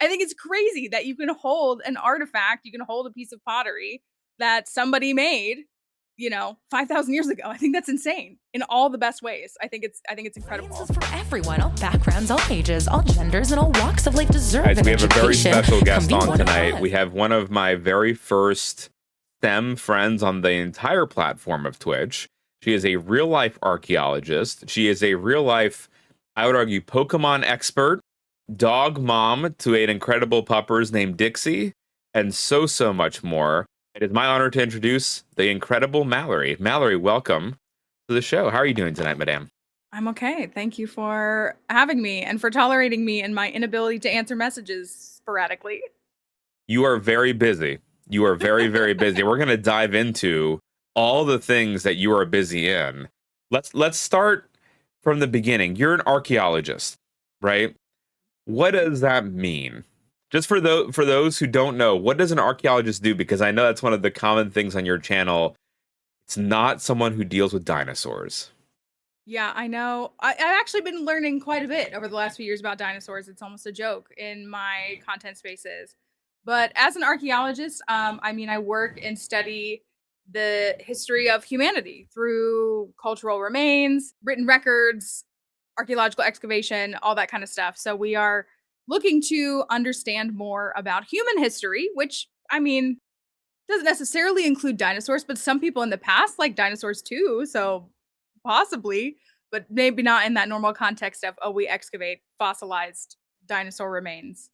I think it's crazy that you can hold an artifact, you can hold a piece of pottery that somebody made, 5,000 years ago. I think that's insane in all the best ways. I think it's SciAnts incredible. is for everyone, all backgrounds, all ages, all genders, and all walks of life deserve Guys, an we have a very education. special guest Come be on one of tonight. us. We have one of my very first STEM friends on the entire platform of Twitch. She is a real life archaeologist. She is a real life, I would argue, Pokemon expert, dog mom to an incredible puppers named Dixie, and so much more. It is my honor to introduce the incredible Mallory. Mallory, welcome to the show. How are you doing tonight, madame? I'm okay. Thank you for having me and for tolerating me and my inability to answer messages sporadically. You are very busy. You are very, very busy. We're going to dive into all the things that you are busy in. Let's start from the beginning. You're an archaeologist, right? What does that mean? Just for those who don't know, what does an archaeologist do? Because I know that's one of the common things on your channel. It's not someone who deals with dinosaurs. Yeah, I know. I've actually been learning quite a bit over the last few years about dinosaurs. It's almost a joke in my content spaces. But as an archaeologist, I work and study the history of humanity through cultural remains, written records, archaeological excavation, all that kind of stuff. So we are looking to understand more about human history, which, doesn't necessarily include dinosaurs, but some people in the past like dinosaurs too. So possibly, but maybe not in that normal context of, oh, we excavate fossilized dinosaur remains.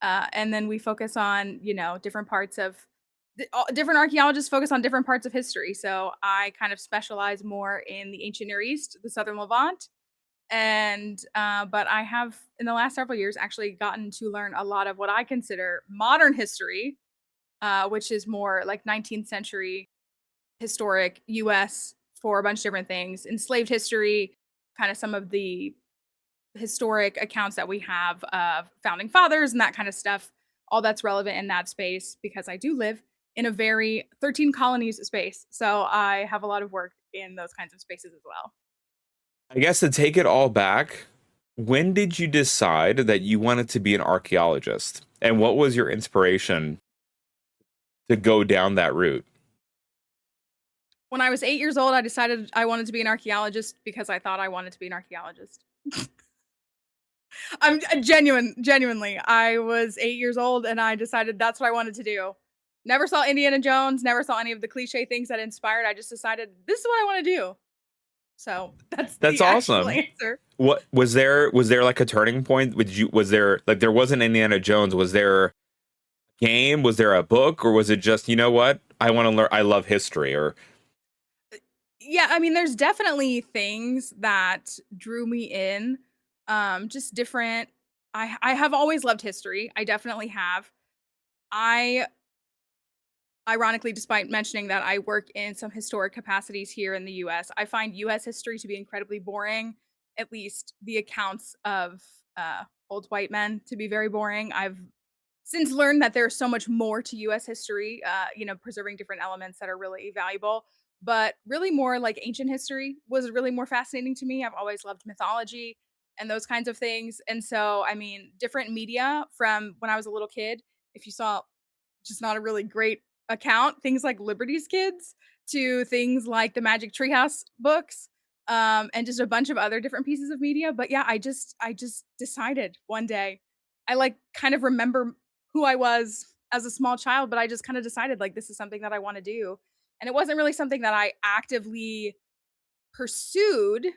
And then we focus on, different parts of different archaeologists focus on different parts of history. So I kind of specialize more in the ancient Near East, the Southern Levant. And, but I have in the last several years actually gotten to learn a lot of what I consider modern history, which is more like 19th century historic US for a bunch of different things, enslaved history, kind of some of the historic accounts that we have of founding fathers and that kind of stuff. All that's relevant in that space because I do live in a very 13 colonies space. So I have a lot of work in those kinds of spaces as well. I guess to take it all back, when did you decide that you wanted to be an archaeologist? And what was your inspiration to go down that route? When I was 8 years old, I decided I wanted to be an archaeologist because I thought I wanted to be an archaeologist. I'm genuinely. I was 8 years old and I decided that's what I wanted to do. Never saw Indiana Jones, never saw any of the cliche things that inspired. I just decided this is what I want to do. So that's the actual awesome. answer. What was there like a turning point? Was there like there wasn't Indiana Jones? Was there a game? Was there a book? Or was it just, you know what? I want to learn, I love history, or Yeah, there's definitely things that drew me in. Just different. I have always loved history. I definitely have. I Ironically, despite mentioning that I work in some historic capacities here in the US, I find US history to be incredibly boring, at least the accounts of old white men to be very boring. I've since learned that there's so much more to US history, preserving different elements that are really valuable. But really, more like ancient history was really more fascinating to me. I've always loved mythology and those kinds of things. And so, different media from when I was a little kid, if you saw just not a really great account, things like Liberty's Kids to things like the Magic Treehouse books, and just a bunch of other different pieces of media. But yeah, I just decided one day, I like kind of remember who I was as a small child, but I just kind of decided like this is something that I want to do. And it wasn't really something that I actively pursued,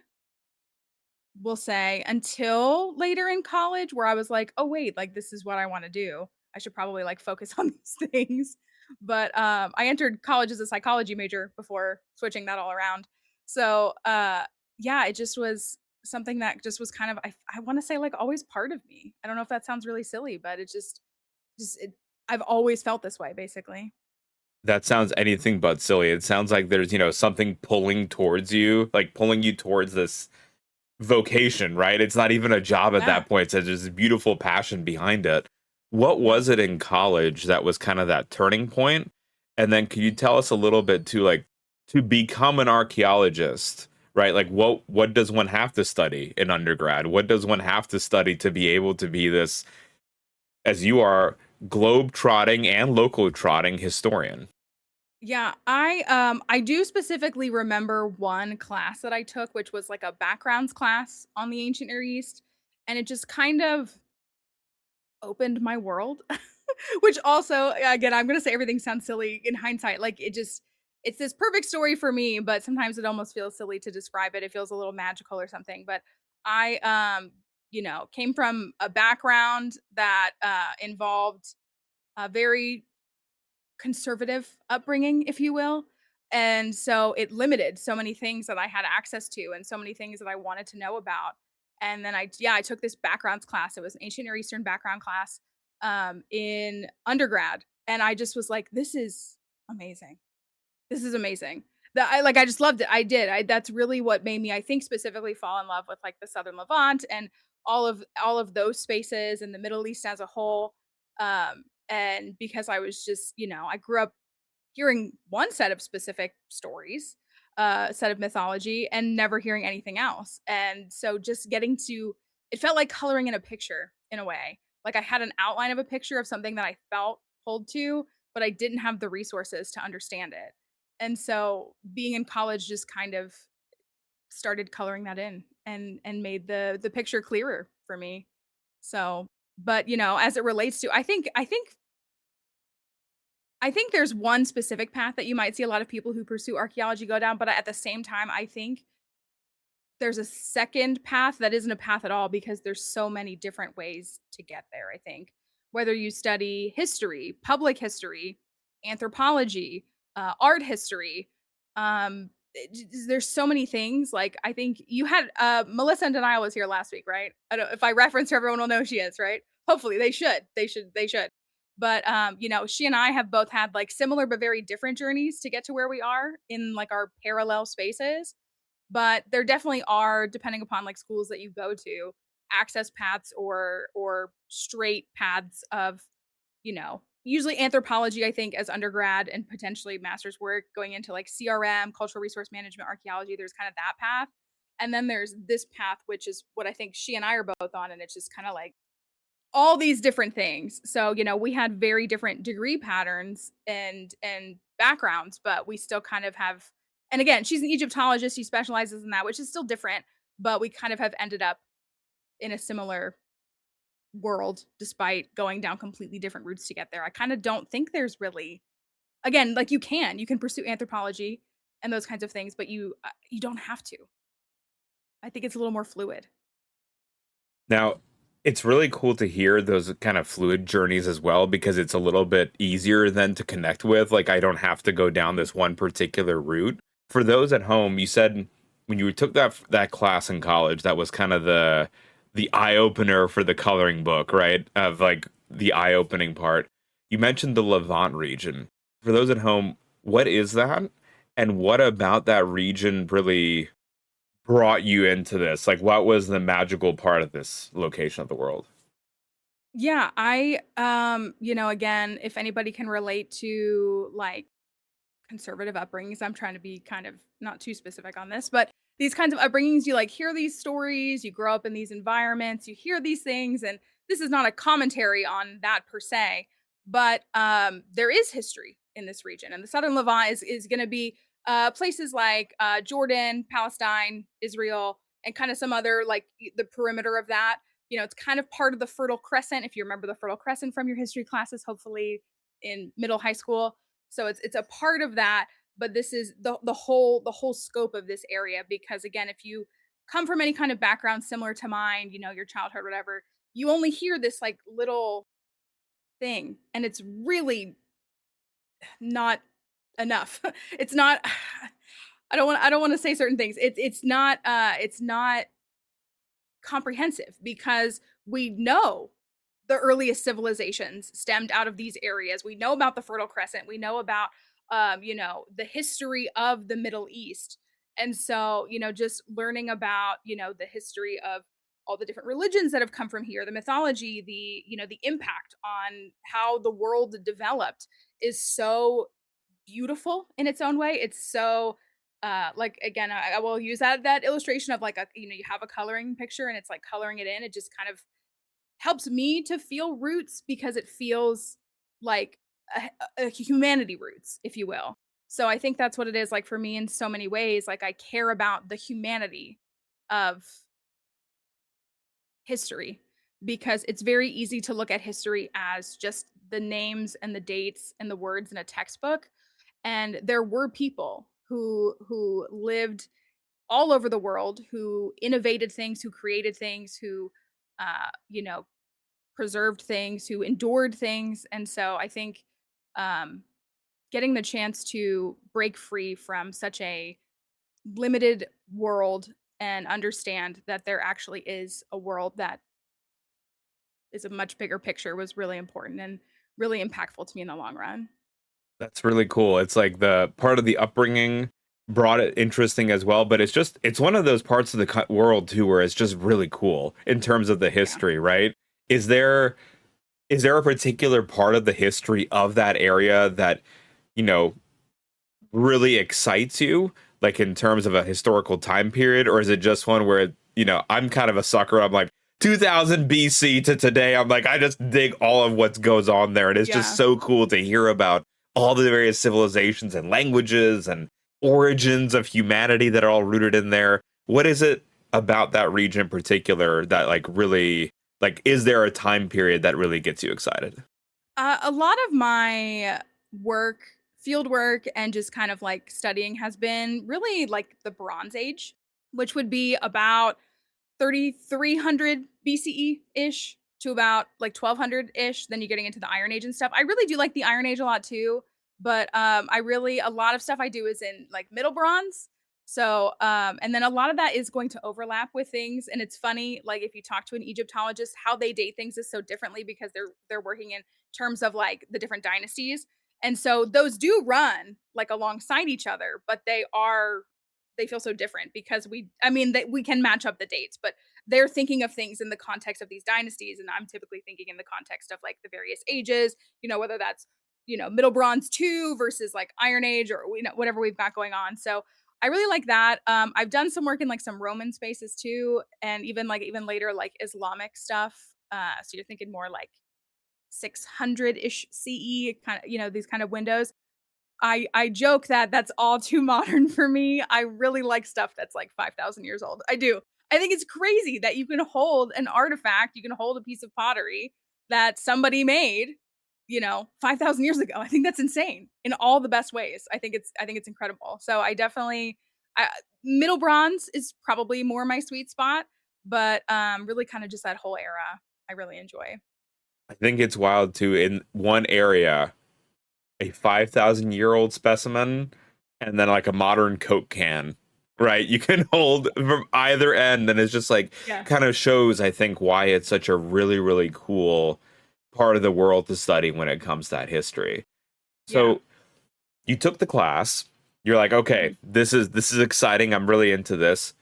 we'll say, until later in college where I was like, oh wait, like this is what I want to do. I should probably like focus on these things. But I entered college as a psychology major before switching that all around. So yeah, it just was something that just was kind of I want to say like always part of me. I don't know if that sounds really silly, but it just I've always felt this way basically. that sounds anything but silly. It sounds like there's, something pulling towards you, like pulling you towards this vocation, right? It's not even a job at Yeah. that point. It's just beautiful passion behind it. What Yeah. was it in college that was kind of that turning point? And then could you tell us a little bit to like to become an archaeologist, right? Like what does one have to study in undergrad? What does one have to study to be able to be this as you are globe trotting and local trotting historian. Yeah, I do specifically remember one class that I took, which was like a backgrounds class on the ancient Near East, and it just kind of opened my world. Which also, again, I'm gonna say everything sounds silly in hindsight. Like it's this perfect story for me, but sometimes it almost feels silly to describe it. It feels a little magical or something. But I, came from a background that involved a very conservative upbringing, if you will. And so it limited so many things that I had access to and so many things that I wanted to know about. And then I took this backgrounds class. It was an ancient Near Eastern background class in undergrad. And I just was like, this is amazing. This is amazing. I just loved it. I did. That's really what made me, I think, specifically fall in love with like the Southern Levant and all of those spaces and the Middle East as a whole. And because I was just, I grew up hearing one set of specific stories, set of mythology, and never hearing anything else. And so just getting to it felt like coloring in a picture in a way. Like I had an outline of a picture of something that I felt pulled to, but I didn't have the resources to understand it. And so being in college just kind of started coloring that in and made the picture clearer for me. So, but as it relates to I think there's one specific path that you might see a lot of people who pursue archaeology go down, but at the same time, I think there's a second path that isn't a path at all because there's so many different ways to get there, I think. Whether you study history, public history, anthropology, art history, there's so many things. Like I think you had Melissa and Denial was here last week, right? I don't if I reference her, everyone will know who she is, right? Hopefully they should. They should. But she and I have both had like similar but very different journeys to get to where we are in like our parallel spaces, but there definitely are, depending upon like schools that you go to, access paths or straight paths of, usually anthropology, I think, as undergrad and potentially master's work going into like CRM, cultural resource management, archaeology. There's kind of that path. And then there's this path, which is what I think she and I are both on. And it's just kind of like all these different things. So, we had very different degree patterns and backgrounds, but we still kind of have and again, she's an Egyptologist, she specializes in that, which is still different, but we kind of have ended up in a similar world despite going down completely different routes to get there. I kind of don't think there's really again, like you can pursue anthropology and those kinds of things, but you don't have to. I think it's a little more fluid. Now, it's really cool to hear those kind of fluid journeys as well because it's a little bit easier then to connect with. Like, I don't have to go down this one particular route. For those at home, you said when you took that class in college, that was kind of the eye opener for the coloring book, right? Of like the eye opening part. You mentioned the Levant region. For those at home, what is that? And what about that region really brought you into this? Like, what was the magical part of this location of the world? Yeah, again, if anybody can relate to like conservative upbringings. I'm trying to be kind of not too specific on this, but these kinds of upbringings, you like hear these stories, you grow up in these environments, you hear these things, and this is not a commentary on that per se, but there is history in this region, and the Southern Levant is going to be places like Jordan, Palestine, Israel, and kind of some other like the perimeter of that. It's kind of part of the Fertile Crescent. If you remember the Fertile Crescent from your history classes, hopefully in middle high school, so it's a part of that, but this is the whole scope of this area because again, if you come from any kind of background similar to mine, your childhood, whatever, you only hear this like little thing, and it's really not enough. It's not. I don't want to say certain things. It's not comprehensive because we know the earliest civilizations stemmed out of these areas. We know about the Fertile Crescent. We know about, the history of the Middle East. And so, just learning about, the history of all the different religions that have come from here, the mythology, the impact on how the world developed is so beautiful in its own way. It's so, like again, I will use that illustration of like you have a coloring picture and it's like coloring it in. It just kind of helps me to feel roots because it feels like a humanity roots, if you will. So I think that's what it is like for me in so many ways. Like I care about the humanity of history because it's very easy to look at history as just the names and the dates and the words in a textbook. And there were people who lived all over the world, who innovated things, who created things, who you know, preserved things, who endured things. And so I think um, getting the chance to break free from such a limited world and understand that there actually is a world that is a much bigger picture was really important and really impactful to me in the long run. That's really cool. It's like the part of the upbringing brought it interesting as well, but it's one of those parts of the world too where it's just really cool in terms of the Yeah. history, right? Is there is there a particular part of the history of that area that, you know, really excites you, like in terms of a historical time period, or is it just one where, I'm kind of a sucker. I'm like 2000 BC to today. I'm like, I just dig all of what goes on there, and it's just Yeah. so cool to hear about all the various civilizations and languages and origins of humanity that are all rooted in there. What is it about that region in particular that like really like is there a time period that really gets you excited? A lot of my work, field work, and just kind of like studying has been really like the Bronze Age, which would be about 3300 BCE ish to about like 1200 ish. Then you're getting into the Iron Age and stuff. I really do like the Iron Age a lot too, but a lot of stuff I do is in like Middle Bronze. So, and then a lot of that is going to overlap with things. And it's funny, like if you talk to an Egyptologist, how they date things is so differently because they're working in terms of like the different dynasties. And so those do run like alongside each other, but they feel so different because we can match up the dates, but they're thinking of things in the context of these dynasties, and I'm typically thinking in the context of like the various ages, whether that's Middle Bronze 2 versus like Iron Age or whatever we've got going on. So I really like that. I've done some work in like some Roman spaces too, and even later like Islamic stuff. So you're thinking more like 600-ish CE, kind of, these kind of windows. I joke that that's all too modern for me. I really like stuff that's like 5,000 years old. I do. I think it's crazy that you can hold an artifact, you can hold a piece of pottery that somebody made, 5,000 years ago. I think that's insane in all the best ways. I think it's incredible. So I Middle Bronze is probably more my sweet spot, but really kind of just that whole era I really enjoy. I think it's wild too. In one area, a 5,000-year-old specimen, and then like a modern Coke can, right? You can hold from either end, and it's just like Yeah. kind of shows, I think, why it's such a really, really cool part of the world to study when it comes to that history. Yeah. So you took the class. You're like, Mhm. okay, this is exciting. I'm really into this.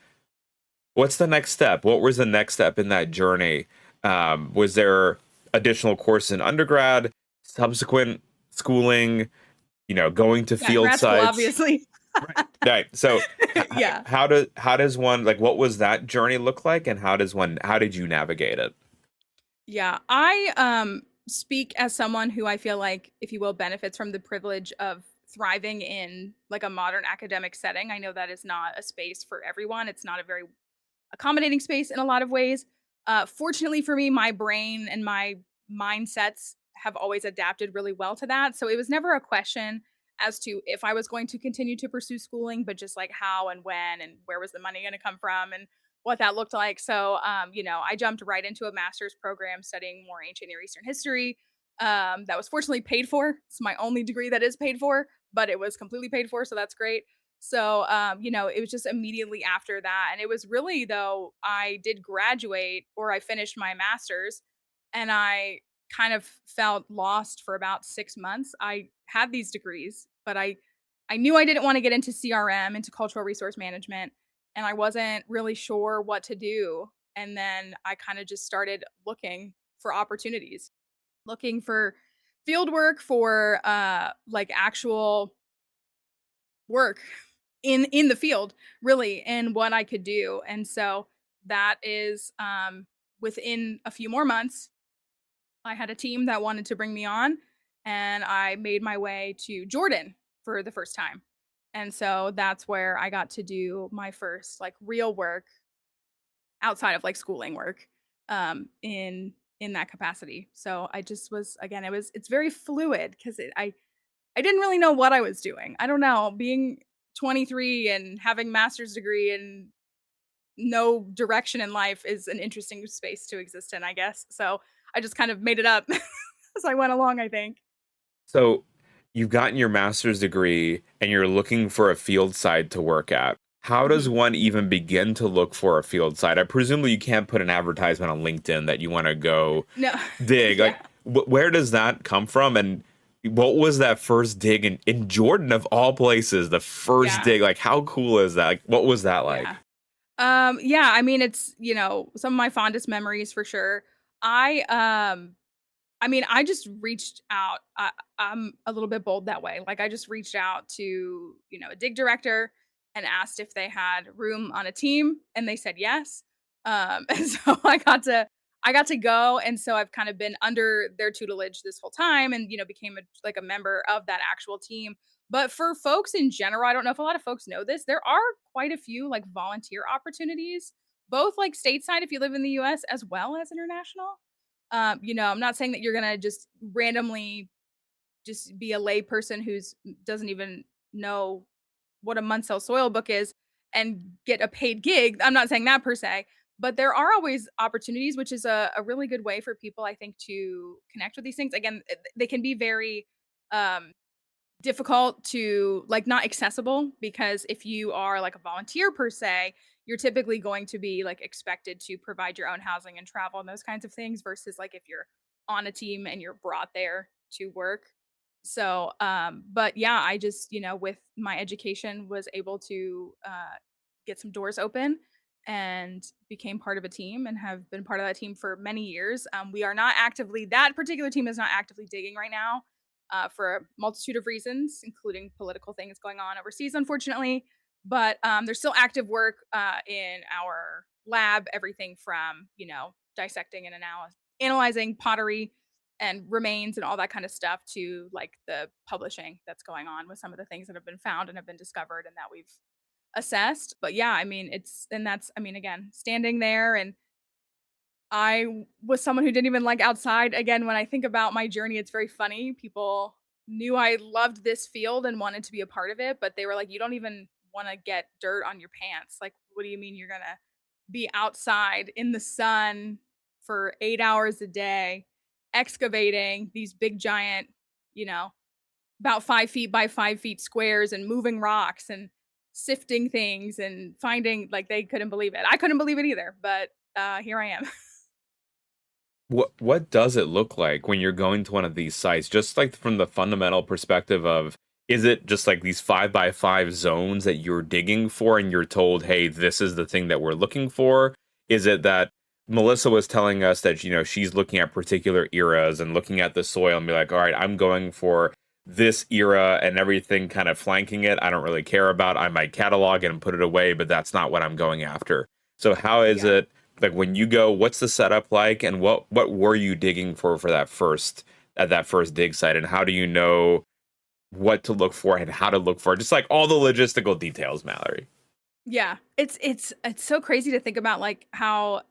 What's the next step? What was the next step in that journey? Was there additional course in undergrad, subsequent schooling, going to Yeah, field grad school, sites? obviously. Right. So Yeah. how does one like what was that journey look like, and how did you navigate it? Yeah. I speak as someone who I feel like, if you will, benefits from the privilege of thriving in like a modern academic setting. I know that is not a space for everyone. It's not a very accommodating space in a lot of ways. Fortunately for me, my brain and my mindsets have always adapted really well to that. So it was never a question as to if I was going to continue to pursue schooling, but just like how and when and where was the money going to come from and what that looked like. So, I jumped right into a master's program studying more ancient Near Eastern history. That was fortunately paid for. It's my only degree that is paid for, but it was completely paid for. So that's great. So, it was just immediately after that. And it was really, though, I did graduate or I finished my master's and I kind of felt lost for about 6 months. I had these degrees, but I knew I didn't want to get into CRM, into cultural resource management, and I wasn't really sure what to do. And then I kind of just started looking for opportunities, looking for field work, for like actual work in the field, really, and what I could do. And so that is within a few more months, I had a team that wanted to bring me on, and I made my way to Jordan for the first time. And so that's where I got to do my first like real work outside of like schooling work in that capacity. So I just was again it's very fluid because I didn't really know what I was doing. I don't know, being 23 and having master's degree and no direction in life is an interesting space to exist in, I guess. So I just kind of made it up as I went along, I think. So you've gotten your master's degree and you're looking for a field site to work at. How does Mhm. one even begin to look for a field site? I presume you can't put an advertisement on LinkedIn that you want to go No. dig. Yeah. Like, where does that come from? And what was that first dig in Jordan of all places? The first Yeah. dig, like, how cool is that? Like, what was that Yeah. like? Yeah, I mean, it's, some of my fondest memories for sure. I, I mean, I just reached out. I'm a little bit bold that way. Like, I just reached out to, a dig director and asked if they had room on a team, and they said yes. And so I got to go, and so I've kind of been under their tutelage this whole time, and became like a member of that actual team. But for folks in general, I don't know if a lot of folks know this. There are quite a few like volunteer opportunities, both like stateside if you live in the U.S. as well as international. I'm not saying that you're gonna just randomly just be a lay person who's doesn't even know what a Munsell soil book is and get a paid gig. I'm not saying that per se, but there are always opportunities, which is a really good way for people, I think, to connect with these things. Again, they can be very um, difficult to like not accessible because if you are like a volunteer per se, you're typically going to be like expected to provide your own housing and travel and those kinds of things versus like if you're on a team and you're brought there to work. So but yeah, I just, with my education was able to get some doors open and became part of a team and have been part of that team for many years. We are not actively that particular team is not actively digging right now for a multitude of reasons, including political things going on overseas, unfortunately. But there's still active work in our lab, everything from, dissecting and analyzing pottery and remains and all that kind of stuff to like the publishing that's going on with some of the things that have been found and have been discovered and that we've assessed. But yeah, I mean, I mean, again, standing there and I was someone who didn't even like outside. Again, when I think about my journey, it's very funny. People knew I loved this field and wanted to be a part of it, but they were like, "You don't even want to get dirt on your pants. Like, what do you mean you're gonna be outside in the sun for 8 hours a day, excavating these big giant, you know, about 5 feet by 5 feet squares and moving rocks and sifting things and finding like they couldn't believe it. I couldn't believe it either, but here I am." What does it look like when you're going to one of these sites? Just like from the fundamental perspective of, is it just like these 5 by 5 zones that you're digging for and you're told, hey, this is the thing that we're looking for? Is it that Melissa was telling us that, she's looking at particular eras and looking at the soil and be like, all right, I'm going for this era and everything kind of flanking it. I don't really care about. I might catalog it and put it away, but that's not what I'm going after. So how is Yeah. it like when you go, what's the setup like and what were you digging for that first at that first dig site, and how do you know what to look for and how to look for it? Just like all the logistical details, Mallory. Yeah. It's so crazy to think about like how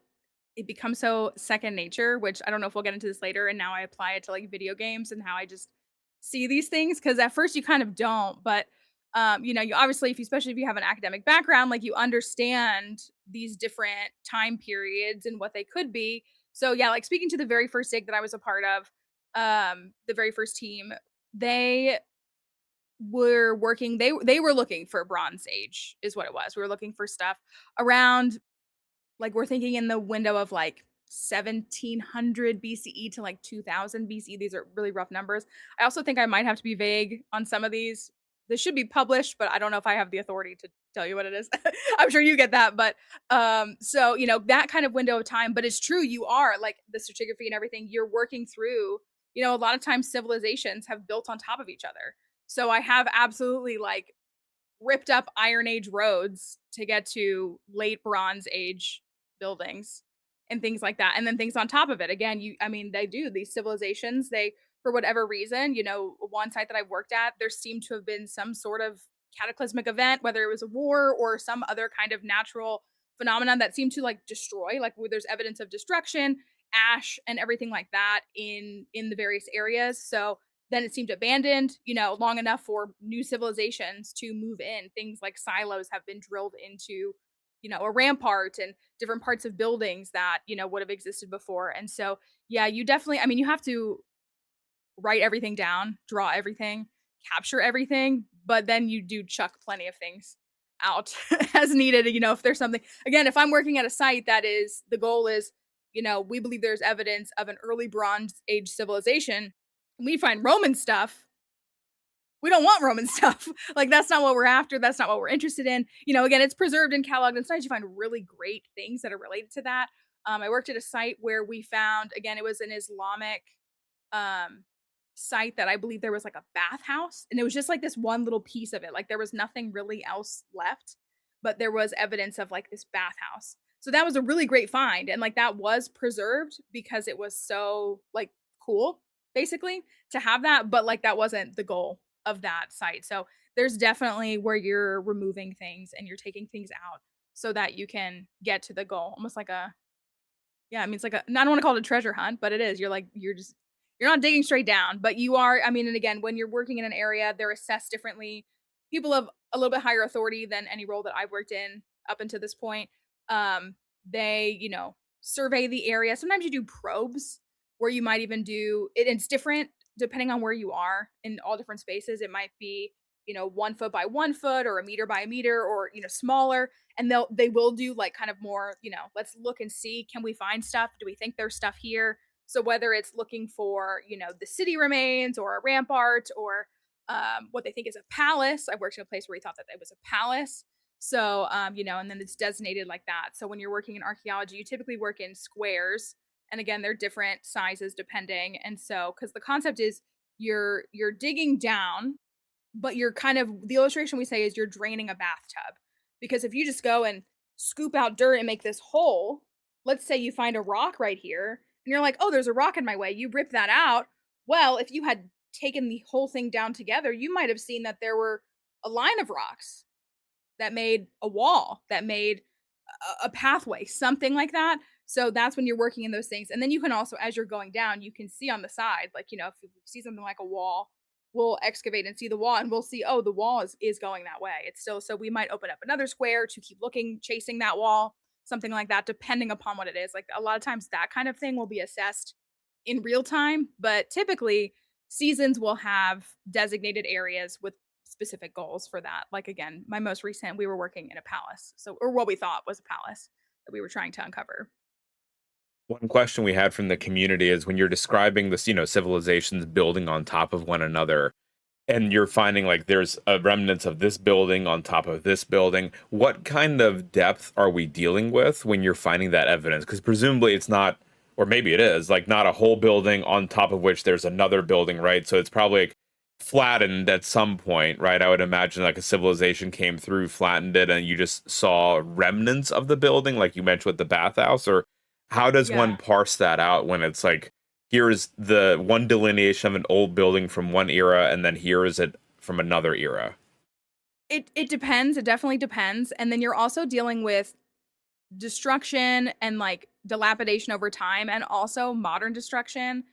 it becomes so second nature, which I don't know if we'll get into this later, and now I apply it to like video games and how I just see these things because at first you kind of don't, but you obviously if you especially if you have an academic background, like you understand these different time periods and what they could be. So yeah, like speaking to the very first dig that I was a part of, the very first team, they were working they were looking for Bronze Age is what it was. We were looking for stuff around like we're thinking in the window of like 1700 BCE to like 2000 BCE. These are really rough numbers. I also think I might have to be vague on some of these. This should be published, but I don't know if I have the authority to tell you what it is. I'm sure you get that, but so that kind of window of time. But it's true, you are like the stratigraphy and everything. You're working through. A lot of times civilizations have built on top of each other. So I have absolutely like ripped up Iron Age roads to get to late Bronze Age buildings. and things like that. And then things on top of it. Again, I mean, they do these civilizations, they for whatever reason, one site that I've worked at, there seemed to have been some sort of cataclysmic event, whether it was a war or some other kind of natural phenomenon that seemed to like destroy, like where there's evidence of destruction, ash and everything like that in the various areas. So then it seemed abandoned, long enough for new civilizations to move in. Things like silos have been drilled into, a rampart and different parts of buildings that, would have existed before. And so, yeah, you definitely, I mean, you have to write everything down, draw everything, capture everything, but then you do chuck plenty of things out as needed. If there's something, again, if I'm working at a site that is the goal is, we believe there's evidence of an early Bronze Age civilization, and we find Roman stuff. We don't want Roman stuff. Like that's not what we're after. That's not what we're interested in. Again, it's preserved and cataloged, and sometimes you find really great things that are related to that. I worked at a site where we found, again, it was an Islamic um, site that I believe there was like a bathhouse, and it was just like this one little piece of it. Like there was nothing really else left, but there was evidence of like this bathhouse. So that was a really great find, and like that was preserved because it was so like cool, basically, to have that. But like that wasn't the goal of that site. So there's definitely where you're removing things and you're taking things out so that you can get to the goal. Almost like a yeah, I mean it's like a I don't want to call it a treasure hunt, but it is. You're not digging straight down, but you are, I mean, and again, when you're working in an area, they're assessed differently. People of a little bit higher authority than any role that I've worked in up until this point. They, survey the area. Sometimes you do probes where you might even do it. It's different depending on where you are in all different spaces. It might be, 1 foot by 1 foot or a meter by a meter or, smaller. And they will do like kind of more, let's look and see, can we find stuff? Do we think there's stuff here? So whether it's looking for, the city remains or a rampart or what they think is a palace. I've worked in a place where we thought that it was a palace. So, and then it's designated like that. So when you're working in archaeology, you typically work in squares. And again, they're different sizes depending. And so, because the concept is you're digging down, but you're kind of the illustration we say is you're draining a bathtub. Because if you just go and scoop out dirt and make this hole, let's say you find a rock right here, and you're like, oh, there's a rock in my way. You rip that out. Well, if you had taken the whole thing down together, you might have seen that there were a line of rocks that made a wall, that made a pathway, something like that. So that's when you're working in those things. And then you can also, as you're going down, you can see on the side, like, if you see something like a wall, we'll excavate and see the wall and we'll see, oh, the wall is going that way. It's still, so we might open up another square to keep looking, chasing that wall, something like that, depending upon what it is. Like a lot of times that kind of thing will be assessed in real time, but typically seasons will have designated areas with specific goals for that. Like again, my most recent, we were working in a palace. So, or what we thought was a palace that we were trying to uncover. One question we had from the community is when you're describing this, civilizations building on top of one another, and you're finding like there's a remnants of this building on top of this building, what kind of depth are we dealing with when you're finding that evidence? Because presumably it's not, or maybe it is, like not a whole building on top of which there's another building, right? So it's probably like flattened at some point, right? I would imagine like a civilization came through, flattened it, and you just saw remnants of the building, like you mentioned with the bathhouse, or how does Yeah. one parse that out when it's like, here's the one delineation of an old building from one era, and then here is it from another era? It depends. It definitely depends. And then you're also dealing with destruction and like dilapidation over time and also modern destruction.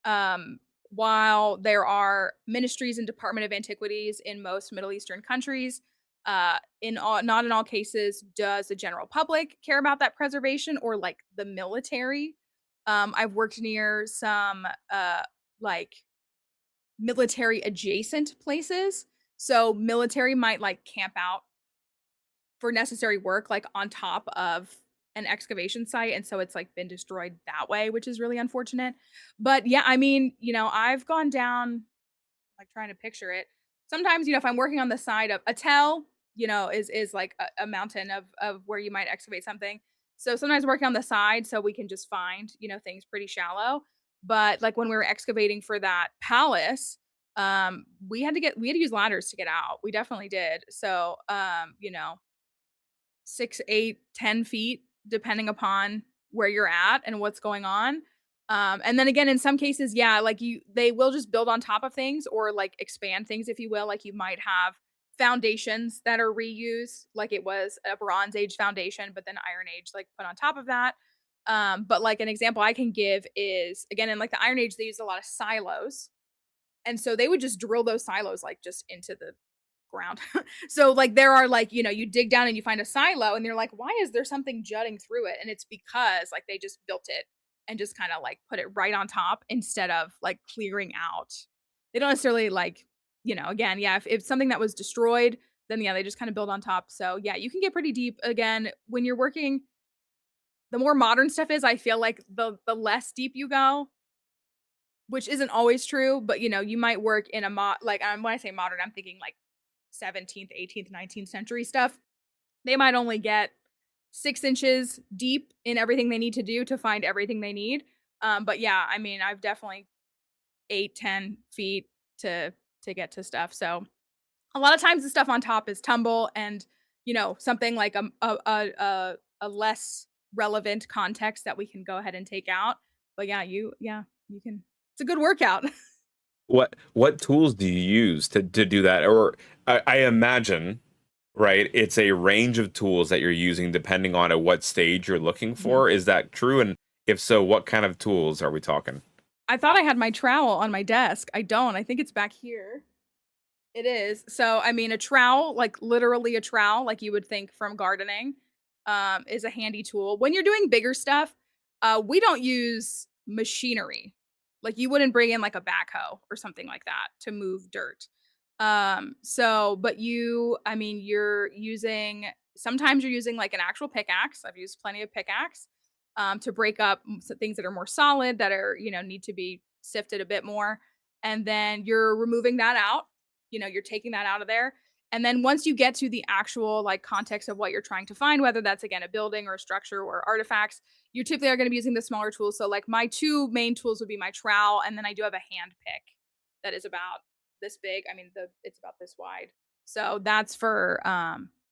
Um, while there are ministries and Department of Antiquities in most Middle Eastern countries, not in all cases does the general public care about that preservation or like the military. I've worked near some like military adjacent places. So military might like camp out for necessary work like on top of an excavation site, and so it's like been destroyed that way, which is really unfortunate. But yeah, I mean, I've gone down like trying to picture it. Sometimes, if I'm working on the side of a tell, is like a mountain of where you might excavate something. So sometimes working on the side so we can just find, things pretty shallow. But like when we were excavating for that palace, we had to use ladders to get out. We definitely did. So 6, 8, 10 feet, depending upon where you're at and what's going on. And then again, in some cases, yeah, like they will just build on top of things or like expand things, if you will. Like you might have foundations that are reused, like it was a Bronze Age foundation, but then Iron Age like put on top of that. But like an example I can give is again in like the Iron Age, they used a lot of silos, and so they would just drill those silos like just into the ground. So like there are like, you dig down and you find a silo and you're like, why is there something jutting through it? And it's because like they just built it and just kind of like put it right on top instead of like clearing out. They don't necessarily like, again, yeah, if something that was destroyed, then yeah, they just kind of build on top. So yeah, you can get pretty deep again when you're working. The more modern stuff is, I feel like the less deep you go, which isn't always true, but you might work in a like when I say modern, I'm thinking like 17th, 18th, 19th century stuff. They might only get 6 inches deep in everything they need to do to find everything they need. But yeah, I mean, I've definitely 8, 10 feet to get to stuff. So a lot of times the stuff on top is tumble and something like a less relevant context that we can go ahead and take out. But yeah, you can. It's a good workout. What tools do you use to do that? Or I imagine, right? It's a range of tools that you're using depending on at what stage you're looking Mhm. for. Is that true? And if so, what kind of tools are we talking? I thought I had my trowel on my desk. I don't. I think it's back here. It is. So, I mean, a trowel, like literally a trowel, like you would think from gardening, is a handy tool. When you're doing bigger stuff, we don't use machinery. Like you wouldn't bring in like a backhoe or something like that to move dirt. But I mean, sometimes you're using like an actual pickaxe. I've used plenty of pickaxe, to break up things that are more solid that are, need to be sifted a bit more. And then you're removing that out, you're taking that out of there. And then once you get to the actual like context of what you're trying to find, whether that's again a building or a structure or artifacts, you typically are going to be using the smaller tools. So like my two main tools would be my trowel, and then I do have a hand pick that is about this big. I mean, it's about this wide. So that's for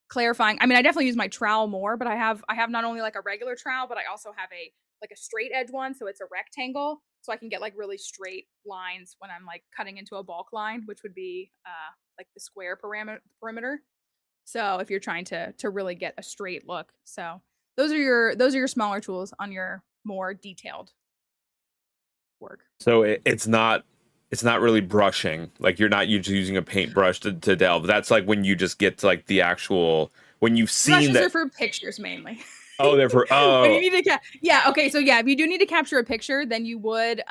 clarifying. I mean, I definitely use my trowel more, but I have not only like a regular trowel, but I also have a like a straight edge one, so it's a rectangle, so I can get like really straight lines when I'm like cutting into a bulk line, which would be like the square perimeter. So if you're trying to really get a straight look, so those are your smaller tools on your more detailed work. So it's not really brushing. Like you're not usually using a paintbrush to delve. That's like when you just get to like the actual when you've seen Brushes that. are for pictures mainly. Oh, they're for When you oh. need to yeah, okay, so yeah, if you do need to capture a picture, then you would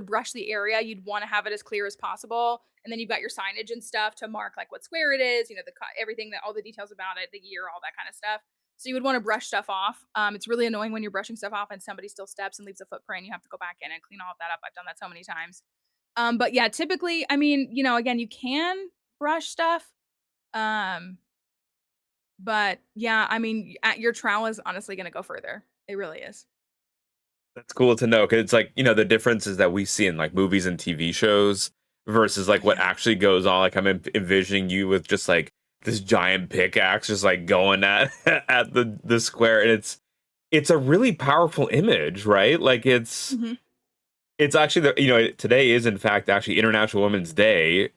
brush the area. You'd want to have it as clear as possible, and then you've got your signage and stuff to mark like what square it is, everything, that all the details about it, the year, all that kind of stuff. So you would want to brush stuff off. It's really annoying when you're brushing stuff off and somebody still steps and leaves a footprint. You have to go back in and clean all of that up. I've done that so many times. But yeah, typically, I mean, again, you can brush stuff. Um, but yeah, I mean, your trowel is honestly going to go further. It really is. That's cool to know because it's like, the differences that we see in like movies and TV shows versus like what Yeah. actually goes on. Like I'm envisioning you with just like this giant pickaxe just like going at at the square, and it's a really powerful image, right? Like Mhm. it's actually today is in fact actually International Women's Day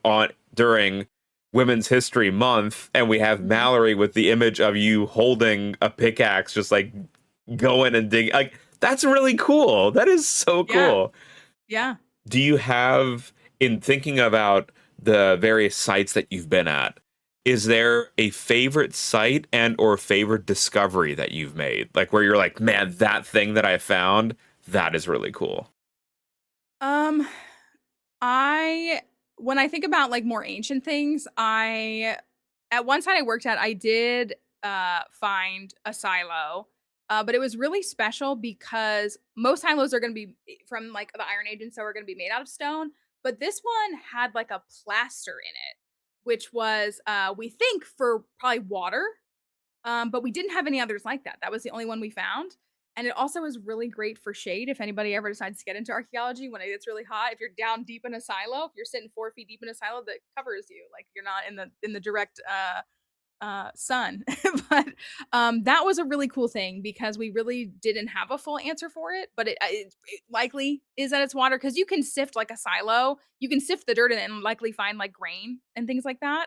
on during Women's History Month, and we have Mhm. Mallory with the image of you holding a pickaxe just like going and digging. Like that's really cool. That is so Yeah. cool. Yeah. Do you have, in thinking about the various sites that you've been at, is there a favorite site and or favorite discovery that you've made? Like where you're like, man, that thing that I found, that is really cool. Um, I when I think about like more ancient things, at one site I worked at, I did find a silo. But it was really special because most silos are going to be from like the Iron Age, and so are going to be made out of stone. But this one had like a plaster in it, which was we think for probably water. But we didn't have any others like that. That was the only one we found. And it also is really great for shade if anybody ever decides to get into archaeology when it gets really hot. If you're down deep in a silo, if you're sitting 4 feet deep in a silo, that covers you. Like you're not in the direct son. But that was a really cool thing because we really didn't have a full answer for it, but it likely is that it's water because you can sift like a silo, you can sift the dirt and likely find like grain and things like that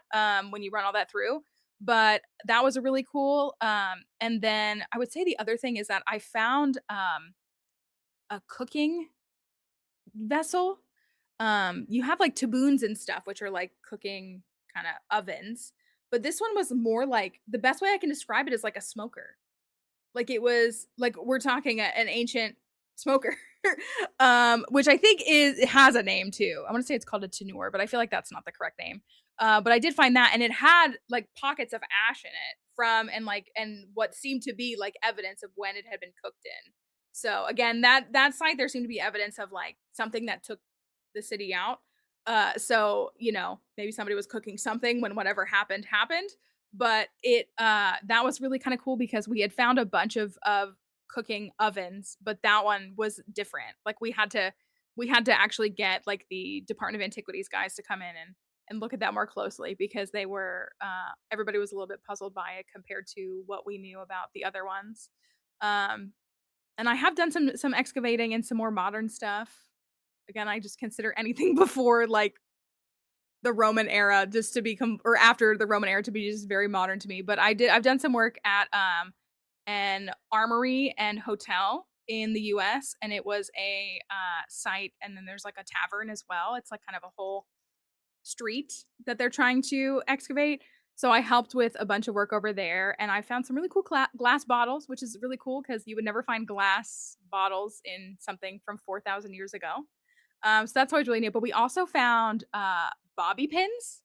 when you run all that through. But that was a really cool. And then I would say the other thing is that I found a cooking vessel. You have like taboons and stuff, which are like cooking kind of ovens. But this one was more like the best way I can describe it is like a smoker. Like it was like we're talking an ancient smoker, which I think is it has a name too. I want to say it's called a tannour, but I feel like that's not the correct name. But I did find that, and it had like pockets of ash in it from and what seemed to be like evidence of when it had been cooked in. So again, that site there seemed to be evidence of like something that took the city out. So maybe somebody was cooking something when whatever happened, but it that was really kind of cool because we had found a bunch of cooking ovens, but that one was different. Like we had to actually get like the Department of Antiquities guys to come in and look at that more closely because they were everybody was a little bit puzzled by it compared to what we knew about the other ones. Um and I have done some excavating and some more modern stuff. Again, I just consider anything before like the Roman era just to become or after the Roman era to be just very modern to me. But I've done some work at an armory and hotel in the US, and it was a site, and then there's like a tavern as well. It's like kind of a whole street that they're trying to excavate. So I helped with a bunch of work over there, and I found some really cool glass bottles, which is really cool because you would never find glass bottles in something from 4,000 years ago. So that's always really neat. But we also found bobby pins,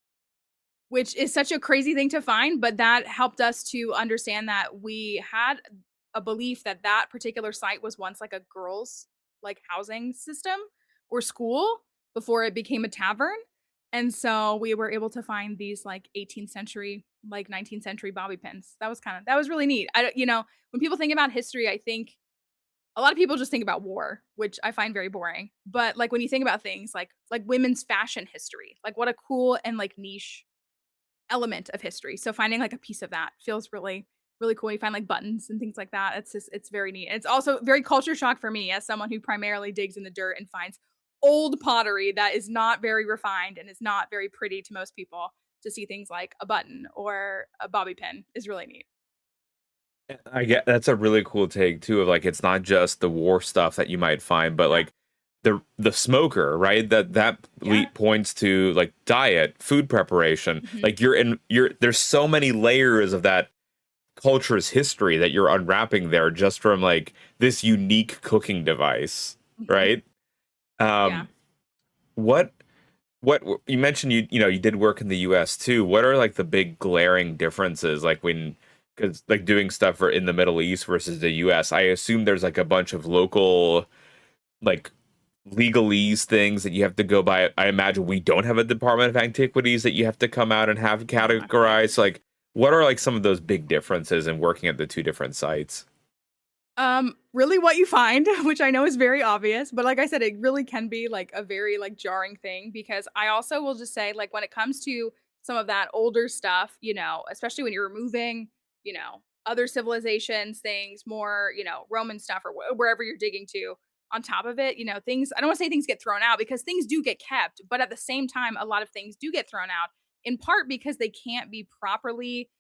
which is such a crazy thing to find, but that helped us to understand that we had a belief that that particular site was once like a girls' like housing system or school before it became a tavern. And so we were able to find these like 18th century, like 19th century bobby pins. That was really neat. When people think about history, I think a lot of people just think about war, which I find very boring. But like when you think about things like women's fashion history, like what a cool and like niche element of history. So finding like a piece of that feels really really cool. You find like buttons and things like that. It's very neat. It's also very culture shock for me as someone who primarily digs in the dirt and finds old pottery that is not very refined and is not very pretty to most people. To see things like a button or a bobby pin is really neat. I get that's a really cool take too of like it's not just the war stuff that you might find, but Yeah. like the smoker, right? That Yeah. points to like diet, food preparation. Mhm. Like you're there's so many layers of that culture's history that you're unwrapping there just from like this unique cooking device, Mhm. right? Yeah. Um what what you mentioned you did work in the US too. What are like the big glaring differences like when because like doing stuff for in the Middle East versus the US? I assume there's like a bunch of local like legalese things that you have to go by. I imagine we don't have a Department of Antiquities that you have to come out and have No, not quite. categorized. Like, what are like some of those big differences in working at the two different sites? Really what you find, which I know is very obvious, but like I said, it really can be like a very like jarring thing because I also will just say like when it comes to some of that older stuff, especially when you're removing, other civilizations, things more, Roman stuff or wherever you're digging to on top of it, things I don't want to say things get thrown out because things do get kept, but at the same time a lot of things do get thrown out in part because they can't be properly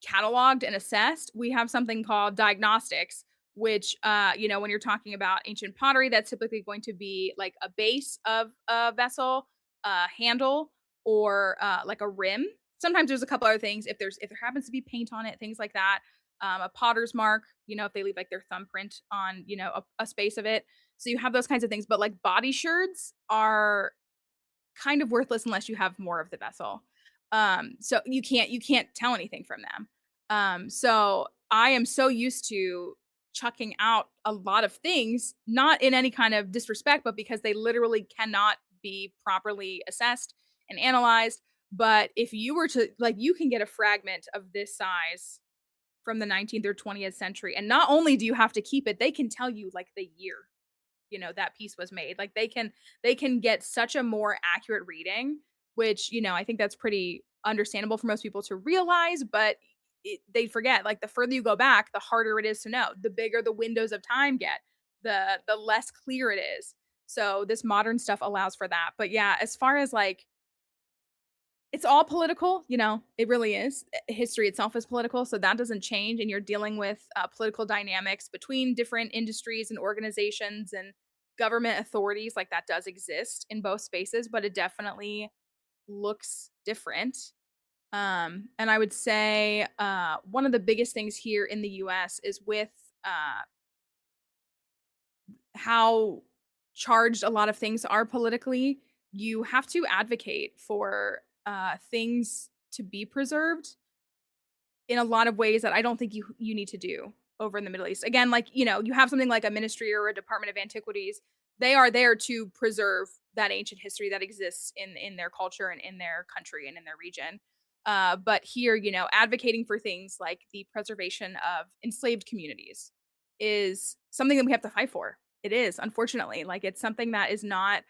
cataloged and assessed. We have something called diagnostics, which, when you're talking about ancient pottery, that's typically going to be like a base of a vessel, a handle, or like a rim. Sometimes there's a couple other things. If there happens to be paint on it, things like that. A potter's mark, if they leave like their thumbprint on, a space of it. So you have those kinds of things. But like body sherds are kind of worthless unless you have more of the vessel. So you can't tell anything from them. So I am so used to chucking out a lot of things, not in any kind of disrespect, but because they literally cannot be properly assessed and analyzed. But if you were to like, you can get a fragment of this size from the 19th or 20th century, and not only do you have to keep it, they can tell you like the year that piece was made. Like they can get such a more accurate reading, which I think that's pretty understandable for most people to realize, but they forget. Like the further you go back, the harder it is to know. The bigger the windows of time get, the less clear it is. So this modern stuff allows for that. But yeah, as far as like it's all political, it really is. History itself is political, so that doesn't change. And you're dealing with political dynamics between different industries and organizations and government authorities. Like that does exist in both spaces, but it definitely looks different. And I would say one of the biggest things here in the US is with how charged a lot of things are politically. You have to advocate for things to be preserved in a lot of ways that I don't think you need to do over in the Middle East. Again, like, you have something like a ministry or a Department of Antiquities. They are there to preserve that ancient history that exists in their culture and in their country and in their region. But here, advocating for things like the preservation of enslaved communities is something that we have to fight for. It is, unfortunately. Like it's something that is not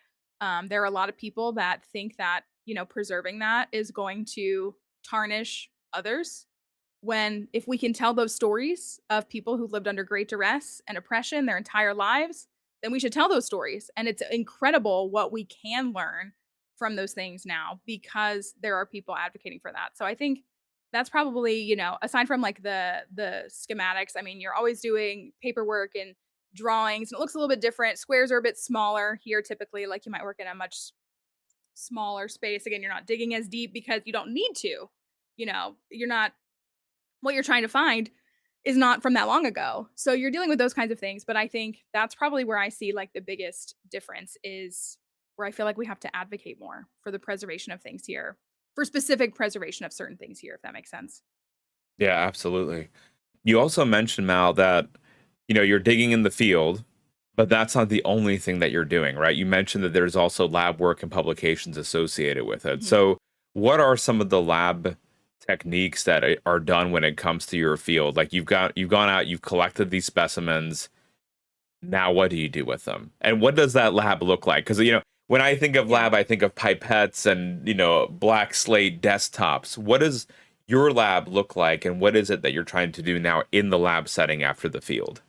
there are a lot of people that think that, preserving that is going to tarnish others when if we can tell those stories of people who lived under great duress and oppression their entire lives, then we should tell those stories. And it's incredible what we can learn from those things now because there are people advocating for that. So I think that's probably, aside from like the schematics, I mean, you're always doing paperwork and drawings and it looks a little bit different. Squares are a bit smaller here typically, like you might work in a much smaller space. Again, you're not digging as deep because you don't need to. You're not what you're trying to find is not from that long ago. So you're dealing with those kinds of things. But I think that's probably where I see like the biggest difference is where I feel like we have to advocate more for the preservation of things here, for specific preservation of certain things here, if that makes sense. Yeah, absolutely. You also mentioned, Mal, that you're digging in the field, but that's not the only thing that you're doing, right? You mentioned that there's also lab work and publications associated with it. Mhm. So, what are some of the lab techniques that are done when it comes to your field? Like you've gone out, you've collected these specimens. Now, what do you do with them? And what does that lab look like? Because when I think of Yeah. lab, I think of pipettes and black slate desktops. What does your lab look like, and what is it that you're trying to do now in the lab setting after the field?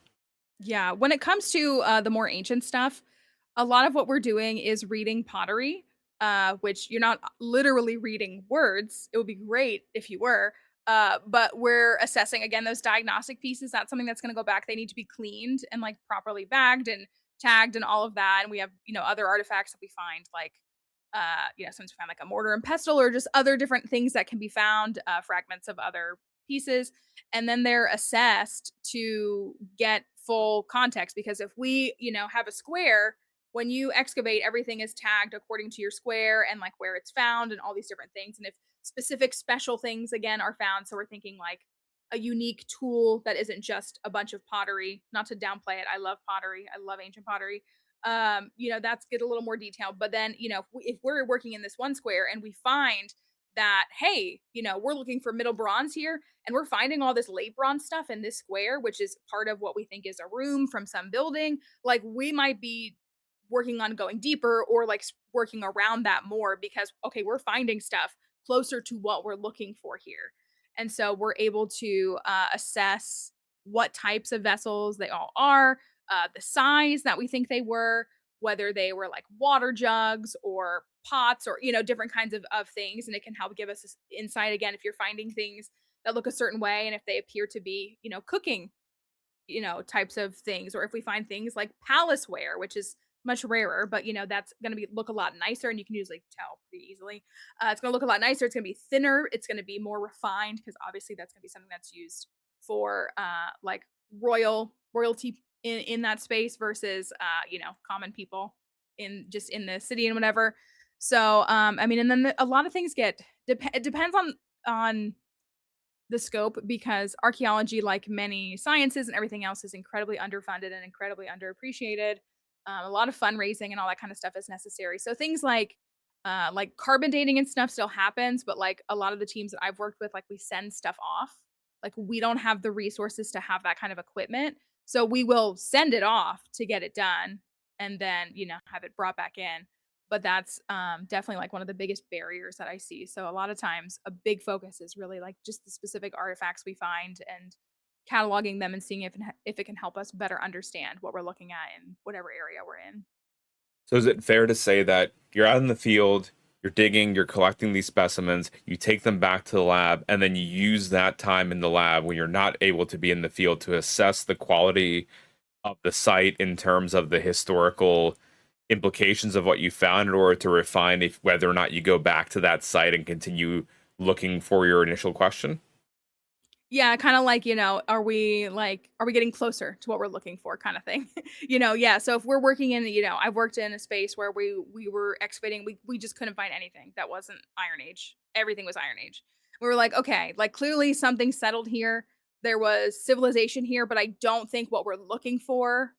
Yeah. When it comes to the more ancient stuff, a lot of what we're doing is reading pottery, which you're not literally reading words. It would be great if you were. But we're assessing again those diagnostic pieces. That's something that's going to go back. They need to be cleaned and like properly bagged and tagged and all of that. And we have other artifacts that we find like sometimes we find like a mortar and pestle or just other different things that can be found, fragments of other pieces, and then they're assessed to get full context. Because if we have a square, when you excavate, everything is tagged according to your square and like where it's found and all these different things. And if specific special things again are found, so we're thinking like a unique tool that isn't just a bunch of pottery, not to downplay it, I love pottery, I love ancient pottery, that's get a little more detailed. But then if we're working in this one square and we find that, hey, we're looking for middle bronze here and we're finding all this late bronze stuff in this square, which is part of what we think is a room from some building, like we might be working on going deeper or like working around that more because okay, we're finding stuff closer to what we're looking for here. And so we're able to assess what types of vessels they all are, the size that we think they were, whether they were like water jugs or pots or different kinds of things. And it can help give us this insight again if you're finding things that look a certain way and if they appear to be cooking types of things, or if we find things like palace ware, which is much rarer, but that's going to be look a lot nicer and you can usually tell pretty easily. It's going to look a lot nicer, it's going to be thinner, it's going to be more refined because obviously that's going to be something that's used for like royalty in that space versus common people in the city and whatever. So I mean, and then a lot of things it depends on the scope because archaeology, like many sciences and everything else, is incredibly underfunded and incredibly underappreciated. A lot of fundraising and all that kind of stuff is necessary. So things like carbon dating and stuff still happens, but like a lot of the teams that I've worked with, like we send stuff off. Like we don't have the resources to have that kind of equipment, so we will send it off to get it done, and then have it brought back in. but that's definitely like one of the biggest barriers that I see. So a lot of times a big focus is really like just the specific artifacts we find and cataloging them and seeing if it can help us better understand what we're looking at in whatever area we're in. So is it fair to say that you're out in the field, you're digging, you're collecting these specimens, you take them back to the lab, and then you use that time in the lab when you're not able to be in the field to assess the quality of the site in terms of the historical implications of what you found in order to refine if whether or not you go back to that site and continue looking for your initial question? Yeah, kinda like, are we getting closer to what we're looking for kinda thing? Yeah, so if we're working in, I've worked in a space where we were excavating, we just couldn't find anything that wasn't Iron Age. Everything was Iron Age. We were like, "Okay, like, clearly something settled here. There was civilization here, but I don't think what we're looking for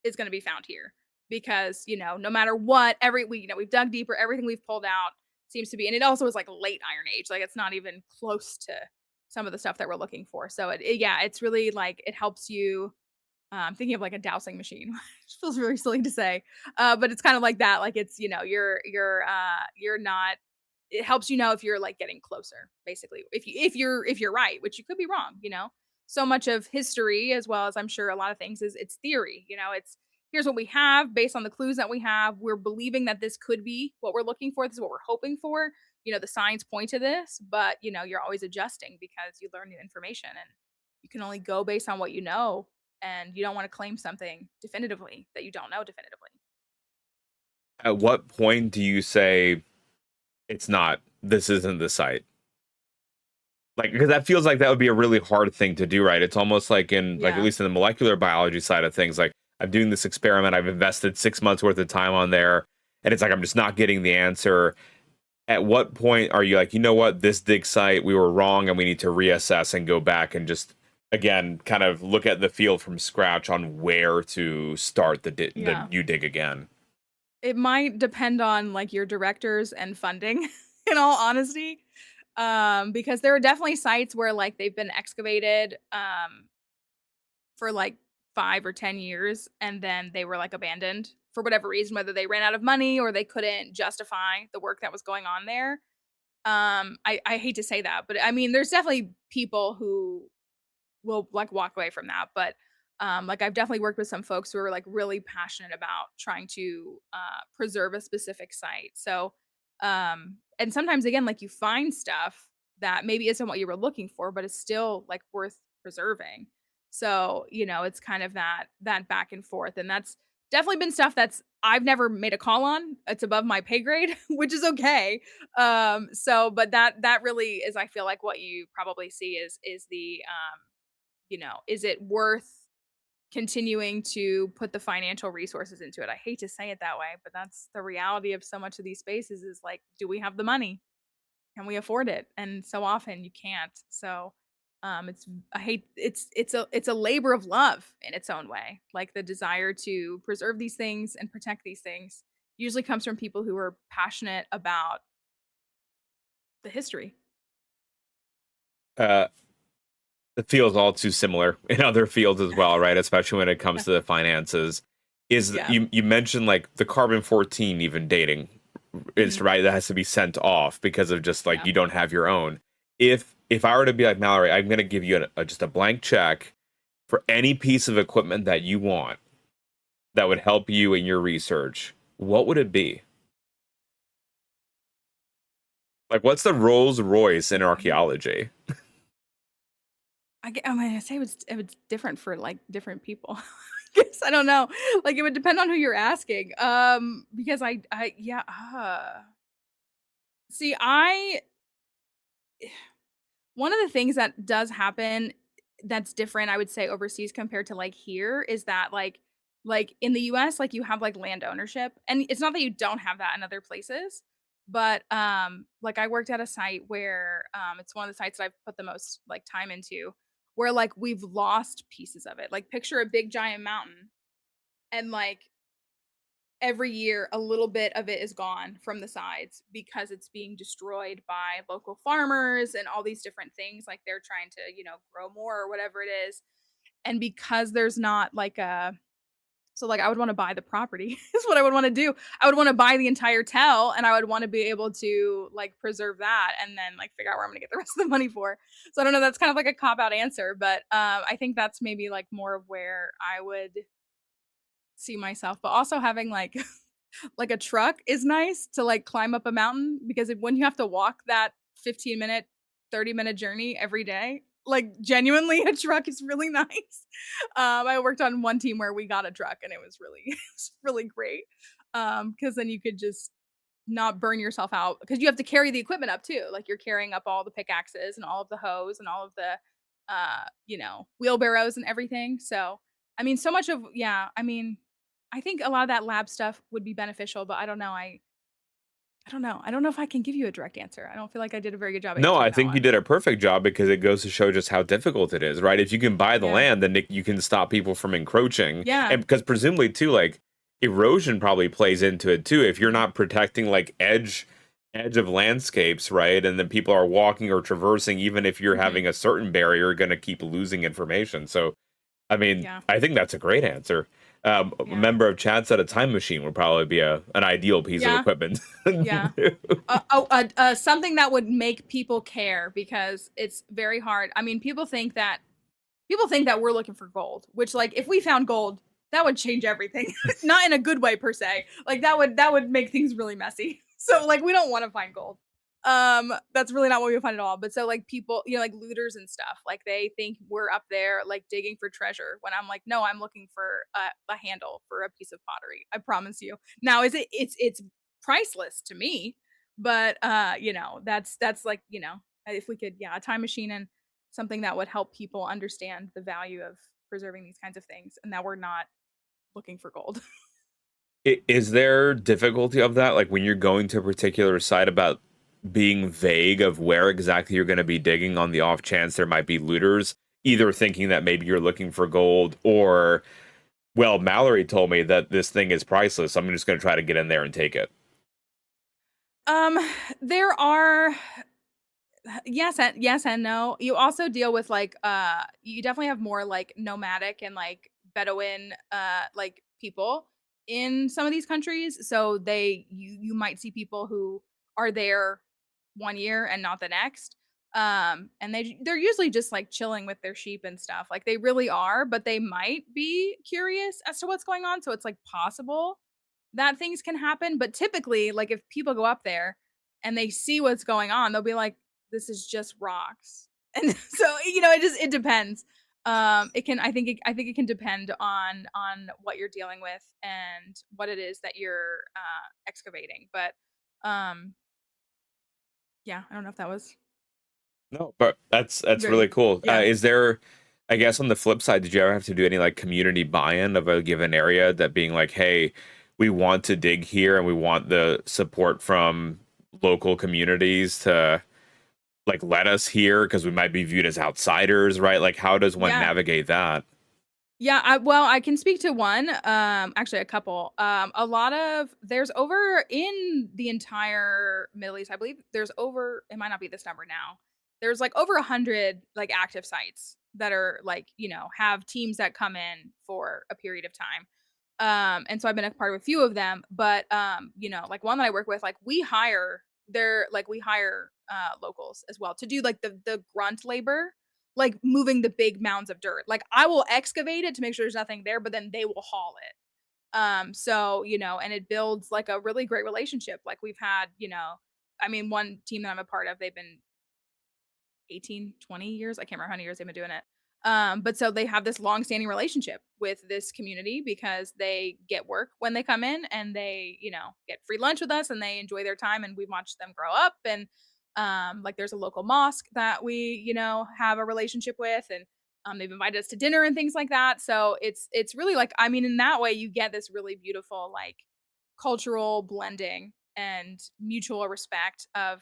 is gonna be found here." Because, no matter what, we've dug deeper, everything we've pulled out seems to be, and it also was like late Iron Age, like, it's not even close to some of the stuff that we're looking for. So yeah, it's really like it helps you. Thinking of like a dowsing machine, which feels really silly to say, but it's kind of like that. Like it's you're not. It helps you know if you're like getting closer, basically. If you're right, which you could be wrong. So much of history, as well as I'm sure a lot of things, is it's theory. It's here's what we have based on the clues that we have. We're believing that this could be what we're looking for. This is what we're hoping for. The signs point to this, but you're always adjusting because you learn new information and you can only go based on what you know, and you don't want to claim something definitively that you don't know definitively. At what point do you say it's not, this isn't the site? Like, because that feels like that would be a really hard thing to do, right? It's almost like in, like, at Yeah. least in the molecular biology side of things, like, I'm doing this experiment, I've invested 6 months worth of time on there, and it's like I'm just not getting the answer. At what point are you like, you know what, this dig site, we were wrong, and we need to reassess and go back and just, again, kind of look at the field from scratch on where to start the Yeah. new dig again? It might depend on like your directors and funding, in all honesty. Because there are definitely sites where like they've been excavated for like 5 or 10 years and then they were like abandoned for whatever reason, whether they ran out of money or they couldn't justify the work that was going on there. I hate to say that, but I mean there's definitely people who will like walk away from that. But like I've definitely worked with some folks who are like really passionate about trying to preserve a specific site. So and sometimes again, like you find stuff that maybe isn't what you were looking for, but it's still like worth preserving. So, it's kind of that back and forth. And that's definitely been stuff that's I've never made a call on. It's above my pay grade, which is okay. So but that really is I feel like what you probably see is the is it worth continuing to put the financial resources into it? I hate to say it that way, but that's the reality of so much of these spaces is like, do we have the money? Can we afford it? And so often you can't. So it's I hate it's a labor of love in its own way. Like the desire to preserve these things and protect these things usually comes from people who are passionate about the history. Uh, it feels all too similar in other fields as well, right? Especially when it comes to the finances. Yeah. You mentioned like the carbon 14 even dating is Mhm. right that has to be sent off because of just like Yeah. you don't have your own. If I were to be like Mallory, I'm gonna give you just a blank check for any piece of equipment that you want that would help you in your research, what would it be? Like, what's the Rolls Royce in Mhm. archaeology? I mean, I say it was different for, like, different people. I guess, I don't know. Like, it would depend on who you're asking, because I yeah, see, one of the things that does happen that's different, I would say, overseas compared to, like, here is that, like, in the US, like, you have, like, land ownership, and it's not that you don't have that in other places, but, like, I worked at a site where, it's one of the sites that I've put the most, like, time into, where, like, we've lost pieces of it. Like, picture a big giant mountain, and, like, every year a little bit of it is gone from the sides because it's being destroyed by local farmers and all these different things, like, they're trying to, grow more or whatever it is, and because there's not, like, a So, like, I would wanna buy the property is what I would wanna do. I would wanna buy the entire tell, and I would wanna be able to, like, preserve that and then, like, figure out where I'm gonna get the rest of the money for. So, I don't know, that's kind of like a cop out answer, but, I think that's maybe, like, more of where I would see myself, but also having, like like, a truck is nice to, like, climb up a mountain because when you have to walk that 15-minute, 30-minute journey every day, like, genuinely, a truck is really nice. I worked on one team where we got a truck, and it was really it was really great, because then you could just not burn yourself out because you have to carry the equipment up too, like, you're carrying up all the pickaxes and all of the hose and all of the, wheelbarrows and everything, so, I mean, so much of yeah, I mean, I think a lot of that lab stuff would be beneficial, but I don't know, I don't know. I don't know if I can give you a direct answer. I don't feel like I did a very good job No, I answering that think you one. did a perfect job because it goes to show just how difficult it is, right? If you can buy the Yeah. land, then you can stop people from encroaching. Yeah. And because presumably too, like erosion probably plays into it too. If you're Mhm. not protecting like edge of landscapes, right? And then people are walking or traversing, even if you're Mhm. having a certain barrier, you're gonna keep losing information. So I mean, Yeah. I think that's a great answer. A Yeah. member of chat said a time machine would probably be an ideal piece of Yeah. equipment. Yeah. Something that would make people care because it's very hard. I mean, people think that we're looking for gold, which like if we found gold, that would change everything. Not in a good way per se. Like that would make things really messy. So like we don't want to find gold. That's really not what we would find at all. But so like people, like looters and stuff, like they think we're up there like digging for treasure when I'm like, no, I'm looking for a handle for a piece of pottery. I promise you. Now is it's priceless to me, but that's like, if we could, yeah, a time machine and something that would help people understand the value of preserving these kinds of things and that we're not looking for gold. Is there difficulty of that? Like when you're going to a particular site about being vague of where exactly you're going to be digging on the off chance there might be looters, either thinking that maybe you're looking for gold or, well, Mallory told me that this thing is priceless. So I'm just going to try to get in there and take it. um there are yes and no. You also deal with like you definitely have more like nomadic and like Bedouin like people in some of these countries. So you might see people who are there 1 year and not the next. And they're usually just like chilling with their sheep and stuff. Like they really are, but they might be curious as to what's going on. So it's like possible that things can happen. But typically, like if people go up there and they see what's going on, they'll be like, this is just rocks. And so, it depends. I think it can depend on what you're dealing with and what it is that you're excavating. But um yeah, I don't know if that was No, but that's really very cool. yeah. Is there, I guess, on the flip side, did you ever have to do any like community buy-in of a given area that being like, hey, we want to dig here and we want the support from local communities to like let us here because we might be viewed as outsiders, right? Like, how does one Yeah. navigate that? Yeah, I can speak to one, actually a couple. A lot of there's over in the entire Middle East, I believe there's over it might not be this number now. There's like over 100 like active sites that are like, have teams that come in for a period of time. And so I've been a part of a few of them, but like one that I work with, like we hire locals as well to do like the grunt labor, like moving the big mounds of dirt. Like I will excavate it to make sure there's nothing there, but then they will haul it. So, and it builds like a really great relationship. Like we've had, I mean, one team that I'm a part of, they've been 18, 20 years. I can't remember how many years they've been doing it. But so they have this long-standing relationship with this community because they get work when they come in and they, get free lunch with us and they enjoy their time and we watch them grow up. And like there's a local mosque that we, have a relationship with and they've invited us to dinner and things like that. So it's really like, I mean, in that way you get this really beautiful like cultural blending and mutual respect of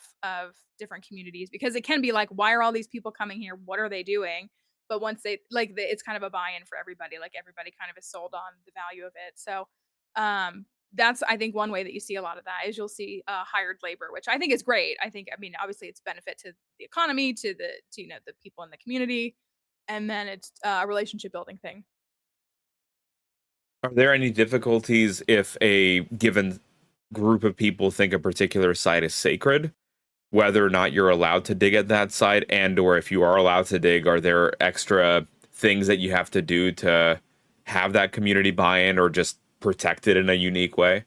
different communities because it can be like why are all these people coming here, what are they doing, but once they like it's kind of a buy-in for everybody, like everybody kind of is sold on the value of it. So that's I think one way that you see a lot of that is you'll see hired labor, which I think is great. I mean obviously it's benefit to the economy, to the people in the community, and then it's a relationship building thing. Are there any difficulties if a given group of people think a particular site is sacred, whether or not you're allowed to dig at that site, and or if you are allowed to dig, are there extra things that you have to do to have that community buy-in or just protect it in a unique way?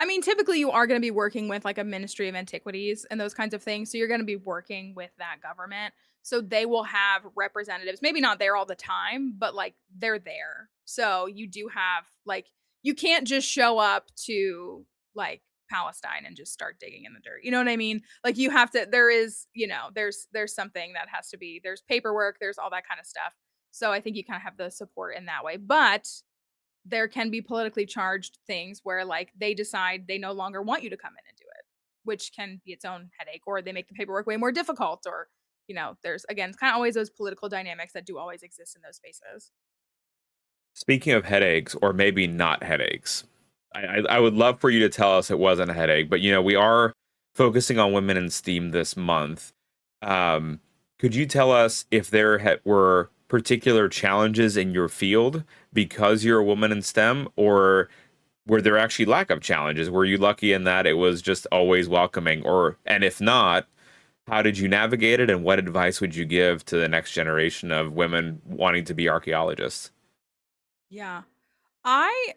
I mean, typically you are going to be working with like a Ministry of Antiquities and those kinds of things. So you're going to be working with that government. So they will have representatives, maybe not there all the time, but like they're there. So you do have like, you can't just show up to like Palestine and just start digging in the dirt. You know what I mean? Like you have to, there is, there's something that has to be, there's paperwork, there's all that kind of stuff. So I think you kind of have the support in that way. But there can be politically charged things where like they decide they no longer want you to come in and do it, which can be its own headache, or they make the paperwork way more difficult, or there's again, it's kind of always those political dynamics that do always exist in those spaces. Speaking of headaches, or maybe not headaches, I would love for you to tell us it wasn't a headache, but we are focusing on women in STEAM this month. Um, could you tell us if there were particular challenges in your field because you're a woman in STEM, or were there actually lack of challenges? Were you lucky in that it was just always welcoming, and if not, how did you navigate it, and what advice would you give to the next generation of women wanting to be archaeologists? Yeah. I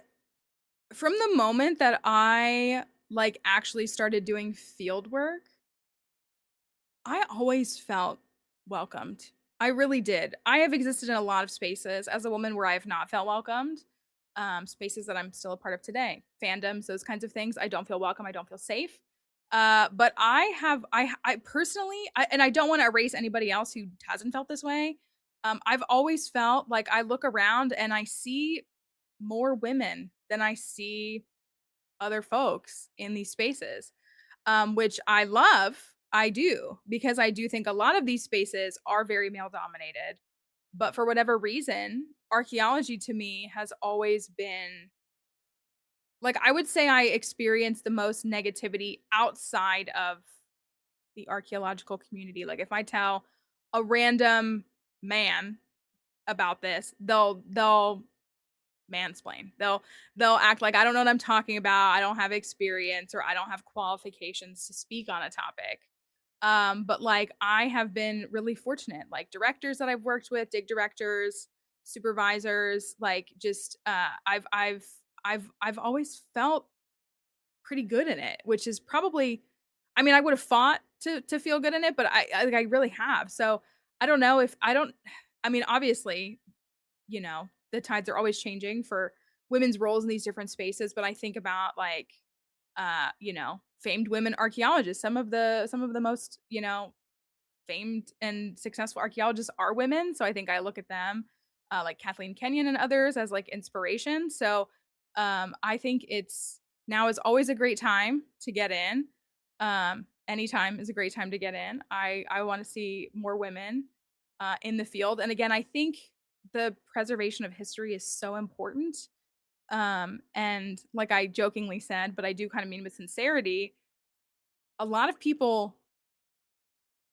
From the moment that I like actually started doing field work, I always felt welcomed. I really did. I have existed in a lot of spaces as a woman where I have not felt welcomed. Spaces that I'm still a part of today, fandoms, those kinds of things. I don't feel welcome. I don't feel safe. But I personally, and I don't want to erase anybody else who hasn't felt this way. I've always felt like I look around and I see more women than I see other folks in these spaces, which I love. I do, because I do think a lot of these spaces are very male dominated. But for whatever reason, archaeology to me has always been like, I would say I experience the most negativity outside of the archaeological community. Like if I tell a random man about this, they'll mansplain. They'll act like I don't know what I'm talking about. I don't have experience, or I don't have qualifications to speak on a topic. But like I have been really fortunate. Like directors that I've worked with, dig directors, supervisors, like just I've always felt pretty good in it, which is probably, I mean, I would have fought to feel good in it, but I really have. So I don't know if I don't. I mean, obviously, the tides are always changing for women's roles in these different spaces. But I think about like, famed women archaeologists. Some of the most, famed and successful archaeologists are women. So I think I look at them, like Kathleen Kenyon and others, as like inspiration. So I think now is always a great time to get in. Anytime is a great time to get in. I want to see more women in the field. And again, I think the preservation of history is so important. And like I jokingly said, but I do kind of mean with sincerity, a lot of people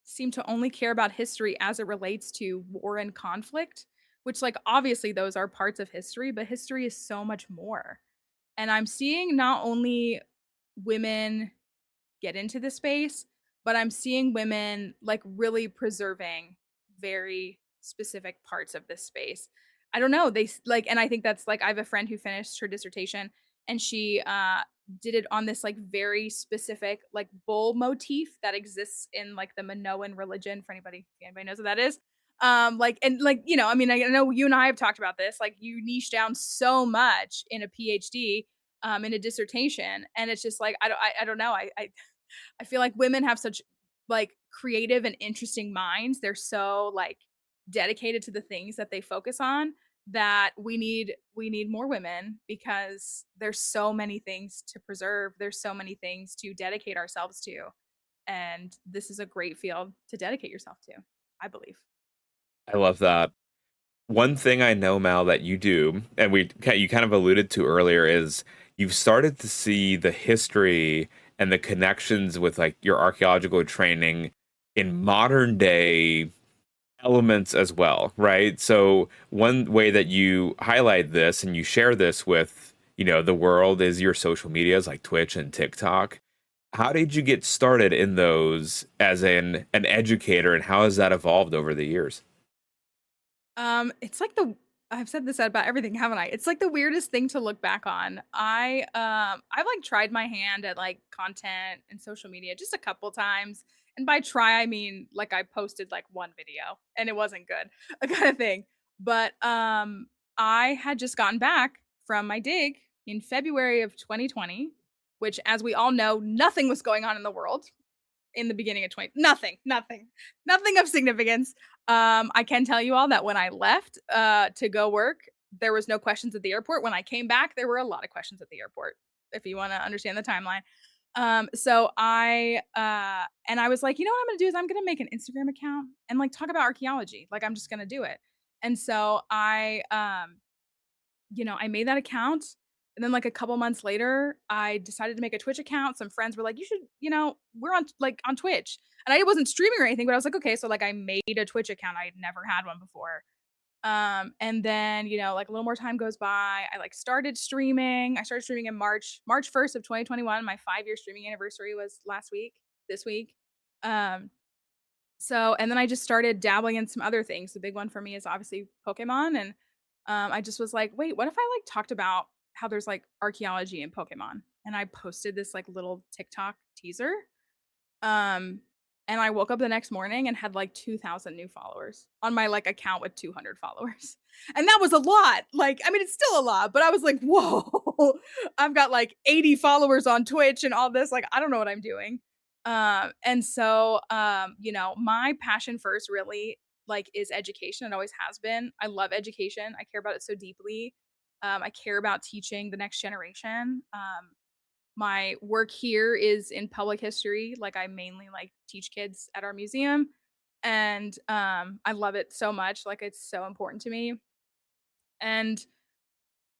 seem to only care about history as it relates to war and conflict, which, like, obviously those are parts of history, but history is so much more. And I'm seeing not only women get into the space, but I'm seeing women like really preserving very specific parts of this space. I don't know. Like, and I think that's like, I have a friend who finished her dissertation and she did it on this like very specific like bull motif that exists in like the Minoan religion, for anybody, if anybody knows what that is. Like, and like, I mean, I know you and I have talked about this, like you niche down so much in a PhD, in a dissertation. And it's just like, I don't know. I feel like women have such like creative and interesting minds. They're so like dedicated to the things that they focus on, that we need more women, because there's so many things to preserve. There's so many things to dedicate ourselves to. And this is a great field to dedicate yourself to, I believe. I love that. One thing I know, Mal, that you do, and you kind of alluded to earlier, is you've started to see the history and the connections with like your archaeological training in modern day elements as well, right? So one way that you highlight this and you share this with, the world is your social medias like Twitch and TikTok. How did you get started in those as an educator, and how has that evolved over the years? It's like the I've said this about everything, haven't I? It's like the weirdest thing to look back on. I've like tried my hand at like content and social media just a couple times. And by try I mean like I posted like one video and it wasn't good, a kind of thing. But I had just gotten back from my dig in February of 2020, which as we all know, nothing was going on in the world in the beginning of 20 nothing of significance. I can tell you all that when I left to go work, there was no questions at the airport. When I came back, there were a lot of questions at the airport, if you want to understand the timeline. So and I was like, you know what I'm gonna do is I'm gonna make an Instagram account and like talk about archaeology. Like I'm just gonna do it. And so I made that account. And then like a couple months later, I decided to make a Twitch account. Some friends were like, you should, we're on like on Twitch. And I wasn't streaming or anything, but I was like, okay, so like I made a Twitch account. I had never had one before. And then, like a little more time goes by. I like started streaming. I started streaming in March 1st of 2021. My 5-year streaming anniversary was this week. Um, so, and then I just started dabbling in some other things. The big one for me is obviously Pokemon. And I just was like, wait, what if I like talked about how there's like archaeology in Pokemon? And I posted this like little TikTok teaser. Um, and I woke up the next morning and had like 2,000 new followers on my like account with 200 followers. And that was a lot. Like, I mean, it's still a lot, but I was like, whoa, I've got like 80 followers on Twitch and all this. Like, I don't know what I'm doing. And so, my passion first really like is education. It always has been. I love education. I care about it so deeply. I care about teaching the next generation. My work here is in public history. Like I mainly like teach kids at our museum, and I love it so much. Like it's so important to me. And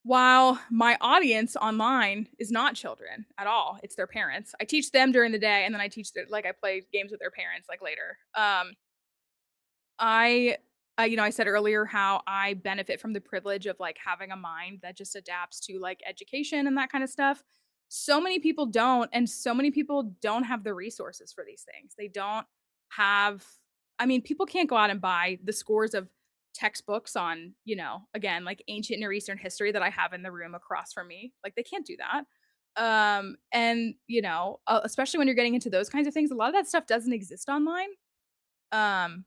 while my audience online is not children at all, it's their parents. I teach them during the day, and then I play games with their parents like later. I I said earlier how I benefit from the privilege of like having a mind that just adapts to like education and that kind of stuff. So many people don't, and so many people don't have the resources for these things. They don't have, I mean, people can't go out and buy the scores of textbooks on, again, like ancient Near Eastern history that I have in the room across from me. Like they can't do that. And especially when you're getting into those kinds of things, a lot of that stuff doesn't exist online. I'm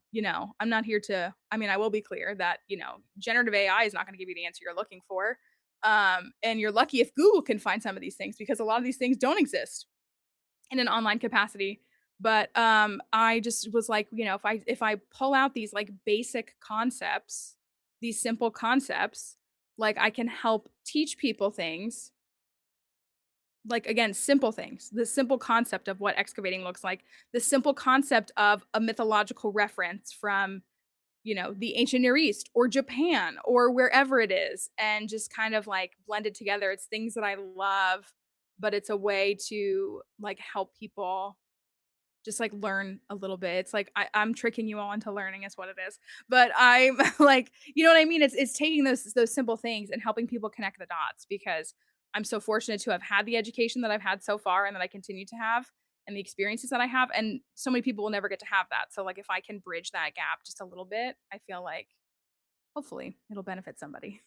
not here to, I mean, I will be clear that, generative AI is not going to give you the answer you're looking for. And you're lucky if Google can find some of these things because a lot of these things don't exist in an online capacity. But I just was like, if I pull out these like basic concepts, these simple concepts, like I can help teach people things, like again, simple things, the simple concept of what excavating looks like, the simple concept of a mythological reference from the ancient Near East or Japan or wherever it is, and just kind of like blend it together. It's things that I love, but it's a way to like help people just like learn a little bit. It's like I'm tricking you all into learning is what it is. But I'm like, you know what I mean? It's taking those simple things and helping people connect the dots because I'm so fortunate to have had the education that I've had so far and that I continue to have and the experiences that I have. And so many people will never get to have that. So like if I can bridge that gap just a little bit, I feel like hopefully it'll benefit somebody.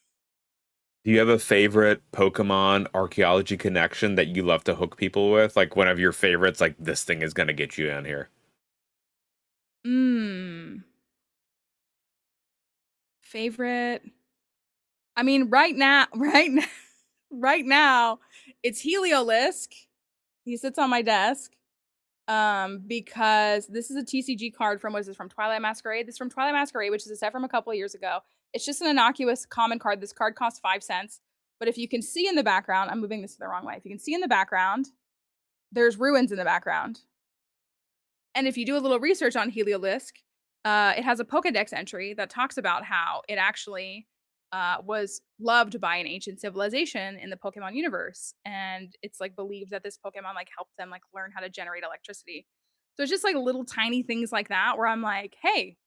Do you have a favorite Pokemon archaeology connection that you love to hook people with? Like one of your favorites, like this thing is gonna get you in here. Mm, favorite. I mean, right now, right now, it's Heliolisk. He sits on my desk. Because this is a TCG card from what is this from Twilight Masquerade? This is from Twilight Masquerade, which is a set from a couple of years ago. It's just an innocuous common card. This card costs 5 cents. But if you can see in the background, I'm moving this the wrong way. If you can see in the background, there's ruins in the background. And if you do a little research on Heliolisk, it has a Pokedex entry that talks about how it actually was loved by an ancient civilization in the Pokemon universe, and it's like believed that this Pokemon like helped them like learn how to generate electricity. So it's just like little tiny things like that where I'm like, hey,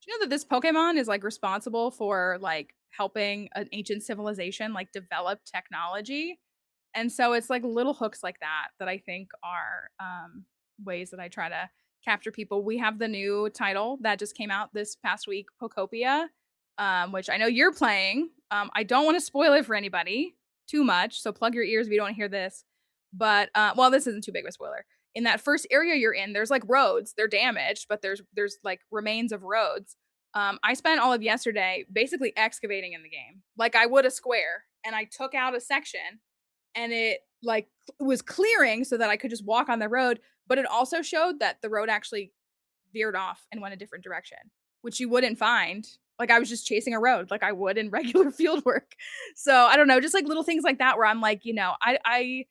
Do you know that this Pokemon is like responsible for like helping an ancient civilization like develop technology? And so it's like little hooks like that that I think are ways that I try to capture people. We have the new title that just came out this past week, Pokopia, which I know you're playing. I don't want to spoil it for anybody too much, so plug your ears if you don't want to hear this. But well, this isn't too big of a spoiler. In that first area you're in, there's like roads. They're damaged, but there's like remains of roads. I spent all of yesterday basically excavating in the game, like I would a square, and I took out a section and it like was clearing so that I could just walk on the road, but it also showed that the road actually veered off and went a different direction, which you wouldn't find. Like I was just chasing a road like I would in regular field work. So I don't know, just like little things like that where I'm like, I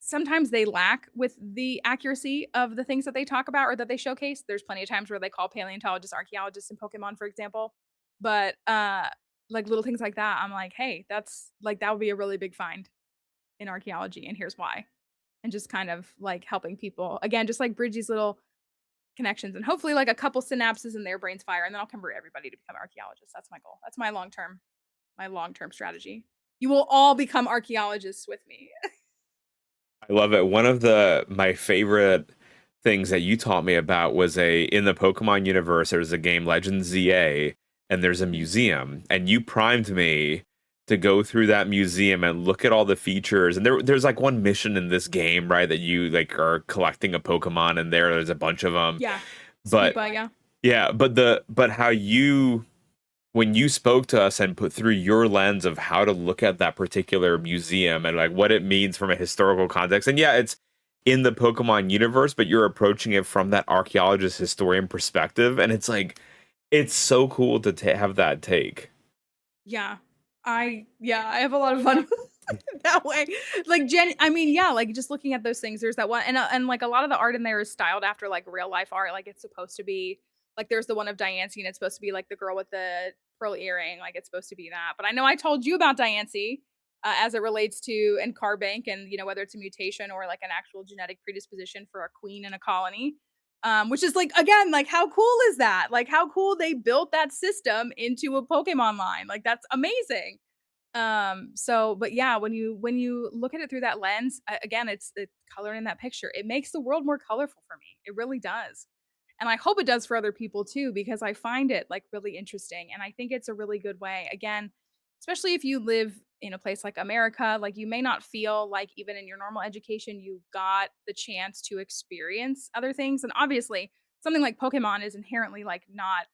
sometimes they lack with the accuracy of the things that they talk about or that they showcase. There's plenty of times where they call paleontologists archaeologists in Pokemon, for example. But like little things like that, I'm like, hey, that's like that would be a really big find in archaeology, and here's why. And just kind of like helping people again, just like bridge these little connections and hopefully like a couple synapses in their brains fire, and then I'll convert everybody to become archaeologists. That's my goal. That's my long-term strategy. You will all become archaeologists with me. I love it. One of the my favorite things that you taught me about was a in the Pokemon universe, there's a game Legends ZA, and there's a museum, and you primed me to go through that museum and look at all the features. And there's like one mission in this game, right, that you like are collecting a Pokemon, and there's a bunch of them. Yeah. But Yeah. yeah, but how you when you spoke to us and put through your lens of how to look at that particular museum and like what it means from a historical context. And yeah, it's in the Pokemon universe, but you're approaching it from that archaeologist historian perspective. And it's like, it's so cool to have that take. Yeah. I have a lot of fun that way. Like I mean, yeah, like just looking at those things, there's that one and like a lot of the art in there is styled after like real life art. Like it's supposed to be like there's the one of Diancie and it's supposed to be like the girl with the pearl earring, like it's supposed to be that. But I know I told you about Diancie as it relates to and Carbank and whether it's a mutation or like an actual genetic predisposition for a queen in a colony. Which is like again, like how cool is that? Like how cool they built that system into a Pokemon line. Like that's amazing. So but yeah, when you look at it through that lens, again, it's the color in that picture. It makes the world more colorful for me. It really does. And I hope it does for other people too, because I find it like really interesting. And I think it's a really good way. Again, especially if you live in a place like America, like you may not feel like even in your normal education, you got the chance to experience other things. And obviously, something like Pokemon is inherently like not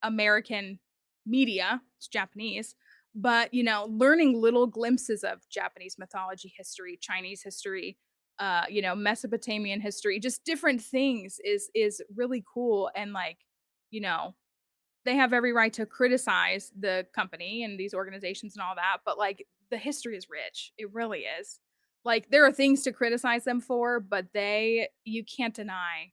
American media, it's Japanese. But learning little glimpses of Japanese mythology, history, Chinese history, Mesopotamian history, just different things is really cool. And like, you know, they have every right to criticize the company and these organizations and all that, but like the history is rich. It really is. Like there are things to criticize them for, but you can't deny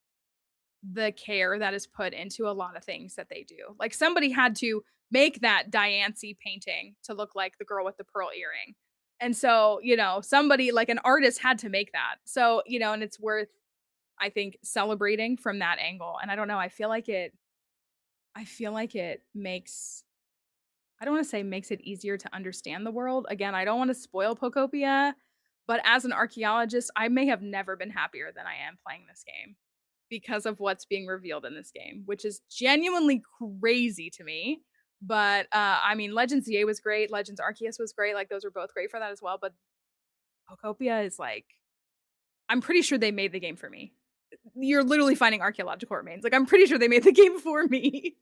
the care that is put into a lot of things that they do. Like somebody had to make that Diancie painting to look like the girl with the pearl earring. And so, somebody like an artist had to make that. So, and it's worth, I think, celebrating from that angle. And I don't know, I feel like it makes I don't want to say makes it easier to understand the world. Again, I don't want to spoil Pokopia, but as an archaeologist, I may have never been happier than I am playing this game because of what's being revealed in this game, which is genuinely crazy to me. But I mean, Legends ZA was great. Legends Arceus was great. Like those were both great for that as well. But Pokopia is like, I'm pretty sure they made the game for me. You're literally finding archaeological remains. Like I'm pretty sure they made the game for me.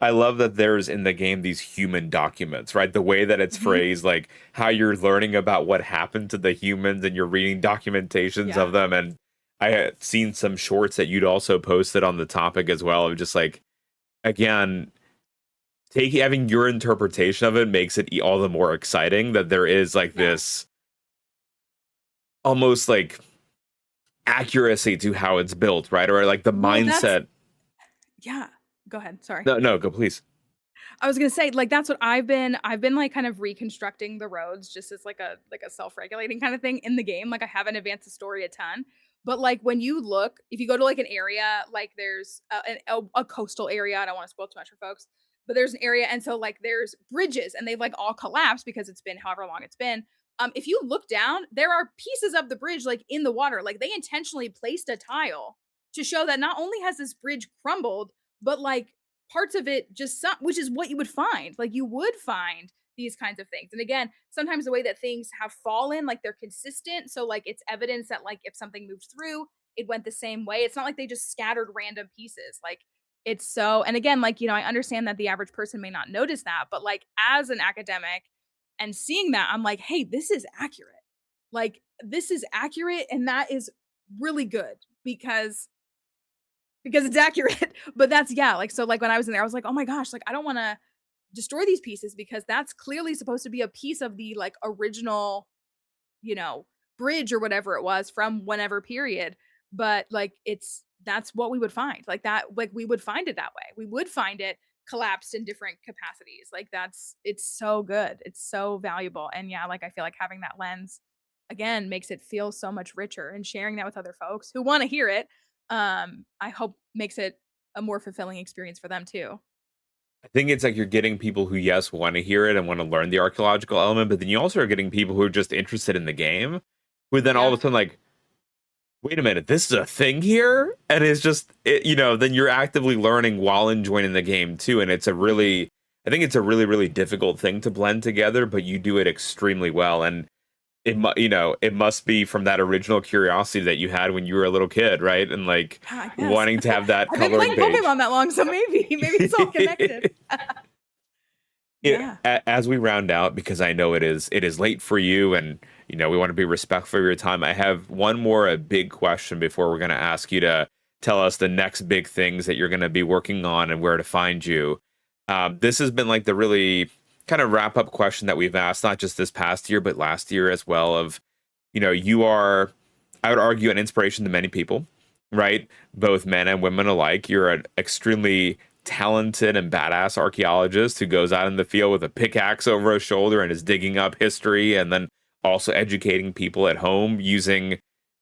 I love that there's in the game these human documents, right? The way that it's Mhm. phrased, like how you're learning about what happened to the humans and you're reading documentations Yeah. of them. And I had seen some shorts that you'd also posted on the topic as well of just like, again, having your interpretation of it makes it all the more exciting that there is like Yeah. this almost like accuracy to how it's built, right? Or like the Well, that's mindset. yeah. Go ahead. Sorry. No, no, go please. I was gonna say, like, that's what I've been like kind of reconstructing the roads just as like a self-regulating kind of thing in the game. Like I haven't advanced the story a ton, But, like, when you look if you go to, like, an area, like, there's a coastal area, I don't wanna spoil too much for folks, but there's an area, and so, like, there's bridges, and they've, like, all collapsed because it's been however long it's been. If you look down, there are pieces of the bridge, like, in the water, like, they intentionally placed a tile to show that not only has this bridge crumbled, but, like, parts of it just sunk, which is what you would find, like, you would find these kinds of things. And again, sometimes the way that things have fallen, like they're consistent. So like it's evidence that like if something moves through, it went the same way. It's not like they just scattered random pieces. Like it's so, and again, like, I understand that the average person may not notice that, but like as an academic and seeing that, I'm like, hey, this is accurate. Like this is accurate. And that is really good because it's accurate. But that's, yeah, like, so like when I was in there, I was like, oh my gosh, like I don't want to destroy these pieces because that's clearly supposed to be a piece of the like original, you know, bridge or whatever it was from whenever period. But like that's what we would find. Like that, like we would find it that way. We would find it collapsed in different capacities. Like it's so good. It's so valuable. And yeah, like I feel like having that lens again makes it feel so much richer, and sharing that with other folks who want to hear it, I hope makes it a more fulfilling experience for them too. I think it's like you're getting people who, yes, want to hear it and want to learn the archaeological element, but then you also are getting people who are just interested in the game, who then all Yeah. of a sudden like, wait a minute, this is a thing here, and it's just then you're actively learning while enjoying the game too, and I think it's a really really difficult thing to blend together, but you do it extremely well, and it must be from that original curiosity that you had when you were a little kid, right? And like Yeah, I guess. wanting to have that I've been coloring playing page. Pokemon that long, so maybe it's all connected. Yeah. As we round out, because I know it is late for you, and we want to be respectful of your time. I have one more a big question before we're going to ask you to tell us the next big things that you're going to be working on and where to find you. This has been like the really kind of wrap up question that we've asked, not just this past year, but last year as well. Of you are, I would argue, an inspiration to many people, right? Both men and women alike. You're an extremely talented and badass archaeologist who goes out in the field with a pickaxe over his shoulder and is digging up history, and then also educating people at home using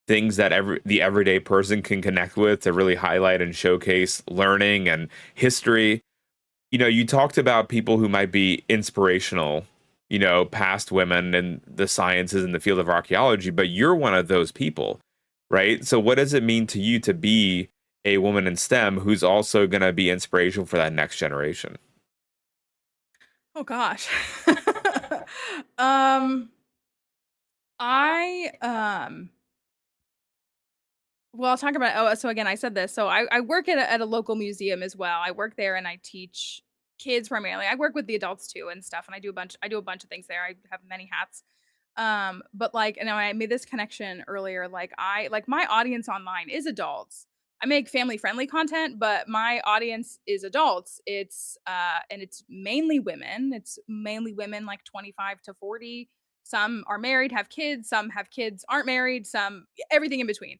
things that the everyday person can connect with to really highlight and showcase learning and history. You talked about people who might be inspirational, past women in the sciences in the field of archaeology, but you're one of those people, right? So what does it mean to you to be a woman in STEM who's also going to be inspirational for that next generation? Oh gosh. um I well, I'll talk about, so again, I said this. So I work at a local museum as well. I work there and I teach kids primarily. I work with the adults too and stuff, and I do a bunch of things there. I have many hats. But like, and I made this connection earlier. Like my audience online is adults. I make family friendly content, but my audience is adults. And it's mainly women. It's mainly women like 25 to 40. Some are married, have kids, some have kids, aren't married, some everything in between.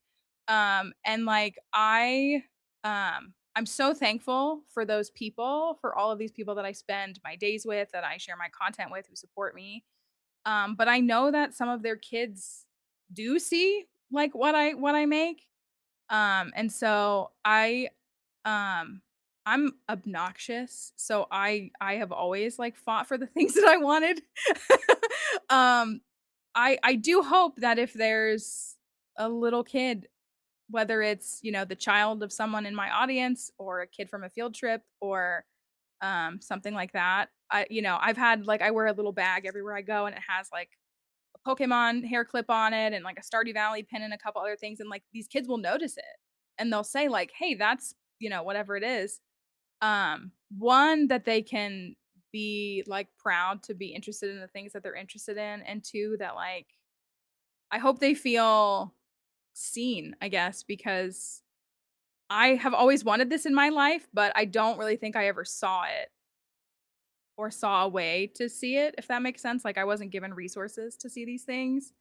And like I'm so thankful for those people, for all of these people that I spend my days with, that I share my content with, who support me. But I know that some of their kids do see like what I make. And so I'm obnoxious. So I have always like fought for the things that I wanted. um I do hope that if there's a little kid, whether it's, the child of someone in my audience or a kid from a field trip or something like that. I've had like I wear a little bag everywhere I go, and it has like a Pokemon hair clip on it and like a Stardew Valley pin and a couple other things, and like these kids will notice it and they'll say like, "Hey, that's, whatever it is." One, that they can be like proud to be interested in the things that they're interested in, and two, that like I hope they feel seen, I guess, because I have always wanted this in my life, but I don't really think I ever saw it or saw a way to see it, if that makes sense. Like I wasn't given resources to see these things.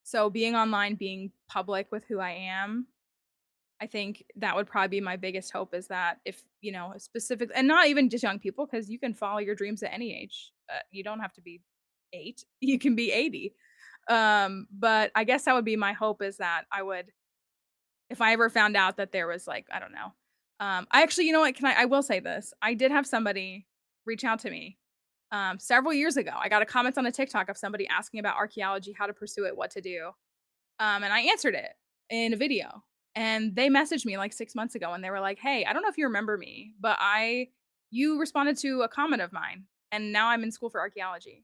So being online, being public with who I am, I think that would probably be my biggest hope, is that if, a specific, and not even just young people, because you can follow your dreams at any age. You don't have to be 8, you can be 80. But I guess that would be my hope, is that I would if I ever found out that there was like, I don't know. I actually, you know what? I will say this. I did have somebody reach out to me several years ago. I got a comment on a TikTok of somebody asking about archaeology, how to pursue it, what to do. And I answered it in a video. And they messaged me like 6 months ago and they were like, hey, I don't know if you remember me, but you responded to a comment of mine and now I'm in school for archaeology.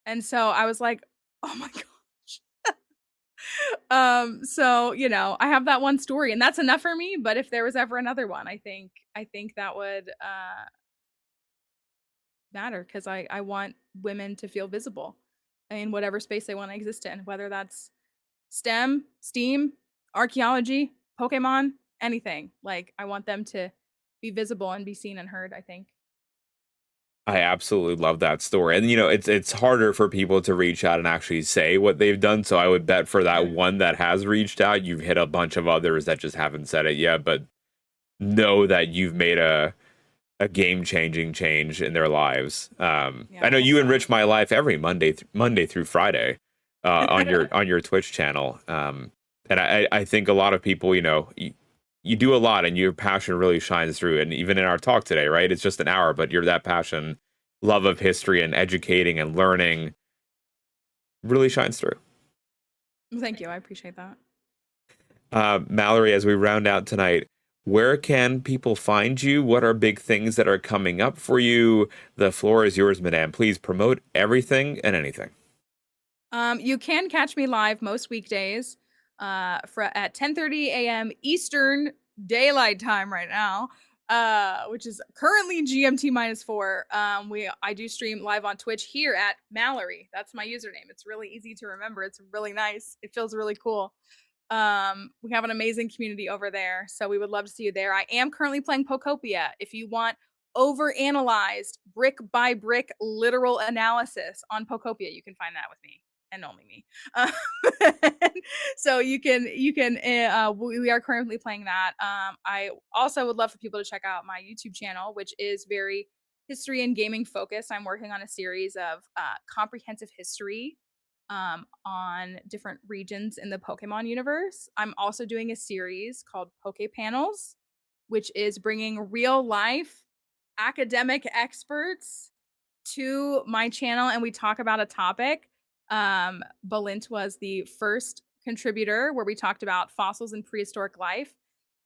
And so I was like, oh my gosh. So, you know, I have that one story and that's enough for me. But if there was ever another one, I think that would matter because I want women to feel visible in whatever space they want to exist in, whether that's STEM, STEAM, archaeology, Pokemon, anything. Like I want them to be visible and be seen and heard, I think. I absolutely love that story. And it's harder for people to reach out and actually say what they've done. So I would bet for that one that has reached out, you've hit a bunch of others that just haven't said it yet, but know that you've made a game-changing change in their lives. I know you enrich my life every Monday through Friday on your Twitch channel. And I think a lot of people, you do a lot and your passion really shines through. And even in our talk today, right? It's just an hour, but that passion, love of history and educating and learning really shines through. Thank you. I appreciate that. Mallory, as we round out tonight, where can people find you? What are big things that are coming up for you? The floor is yours, madame. Please promote everything and anything. You can catch me live most weekdays at 10:30 a.m. Eastern Daylight Time right now, which is currently GMT -4. I do stream live on Twitch here at Mallory. That's my username. It's really easy to remember. It's really nice. It feels really cool. We have an amazing community over there, so we would love to see you there. I am currently playing Pokopia. If you want overanalyzed, brick by brick, literal analysis on Pokopia, you can find that with me and only me. So we are currently playing that. I also would love for people to check out my YouTube channel, which is very history and gaming focused. I'm working on a series of comprehensive history on different regions in the Pokemon universe. I'm also doing a series called Poke Panels, which is bringing real life academic experts to my channel and we talk about a topic. Balint was the first contributor where we talked about fossils and prehistoric life.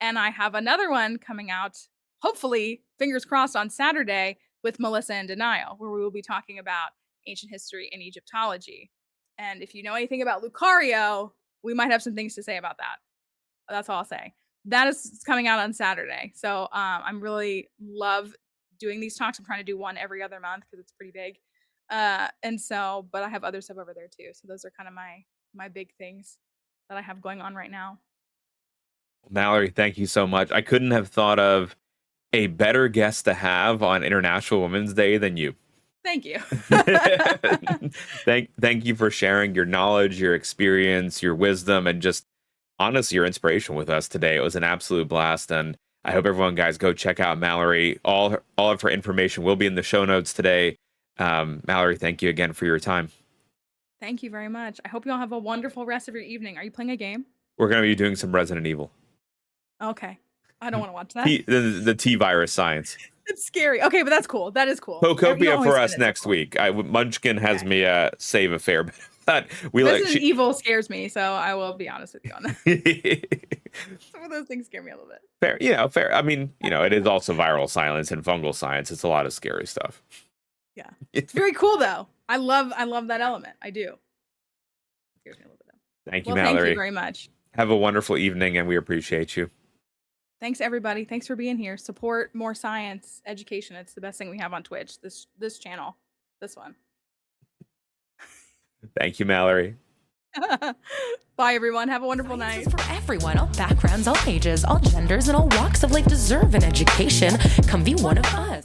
And I have another one coming out, hopefully, fingers crossed, on Saturday with Melissa and Denial, where we will be talking about ancient history and Egyptology. And if you know anything about Lucario, we might have some things to say about that. That's all I'll say. That is coming out on Saturday. So I'm really love doing these talks. I'm trying to do one every other month because it's pretty big. But I have other stuff over there too. So those are kind of my big things that I have going on right now. Mallory, thank you so much. I couldn't have thought of a better guest to have on International Women's Day than you. Thank you. Thank you for sharing your knowledge, your experience, your wisdom, and just honestly your inspiration with us today. It was an absolute blast, and I hope everyone, guys, go check out Mallory. All of her information will be in the show notes today. Mallory, thank you again for your time. Thank you very much. I hope you all have a wonderful rest of your evening. Are you playing a game? We're going to be doing some Resident Evil. Okay. I don't want to watch that. The T-virus science. It's scary. Okay, but that's cool. That is cool. Pokopia for us next week. Munchkin has me save a fair bit. But Resident Evil scares me, so I will be honest with you on that. Some of those things scare me a little bit. Fair. Fair. I mean, it is also viral science and fungal science. It's a lot of scary stuff. Yeah. It's very cool though. I love that element. I do. It scares me a little bit though. Thank you, Mallory. Thank you very much. Have a wonderful evening and we appreciate you. Thanks everybody. Thanks for being here. Support more science education. It's the best thing we have on Twitch. This channel. This one. Thank you, Mallory. Bye everyone. Have a wonderful night. For everyone, all backgrounds, all ages, all genders, and all walks of life deserve an education. Come be one of us.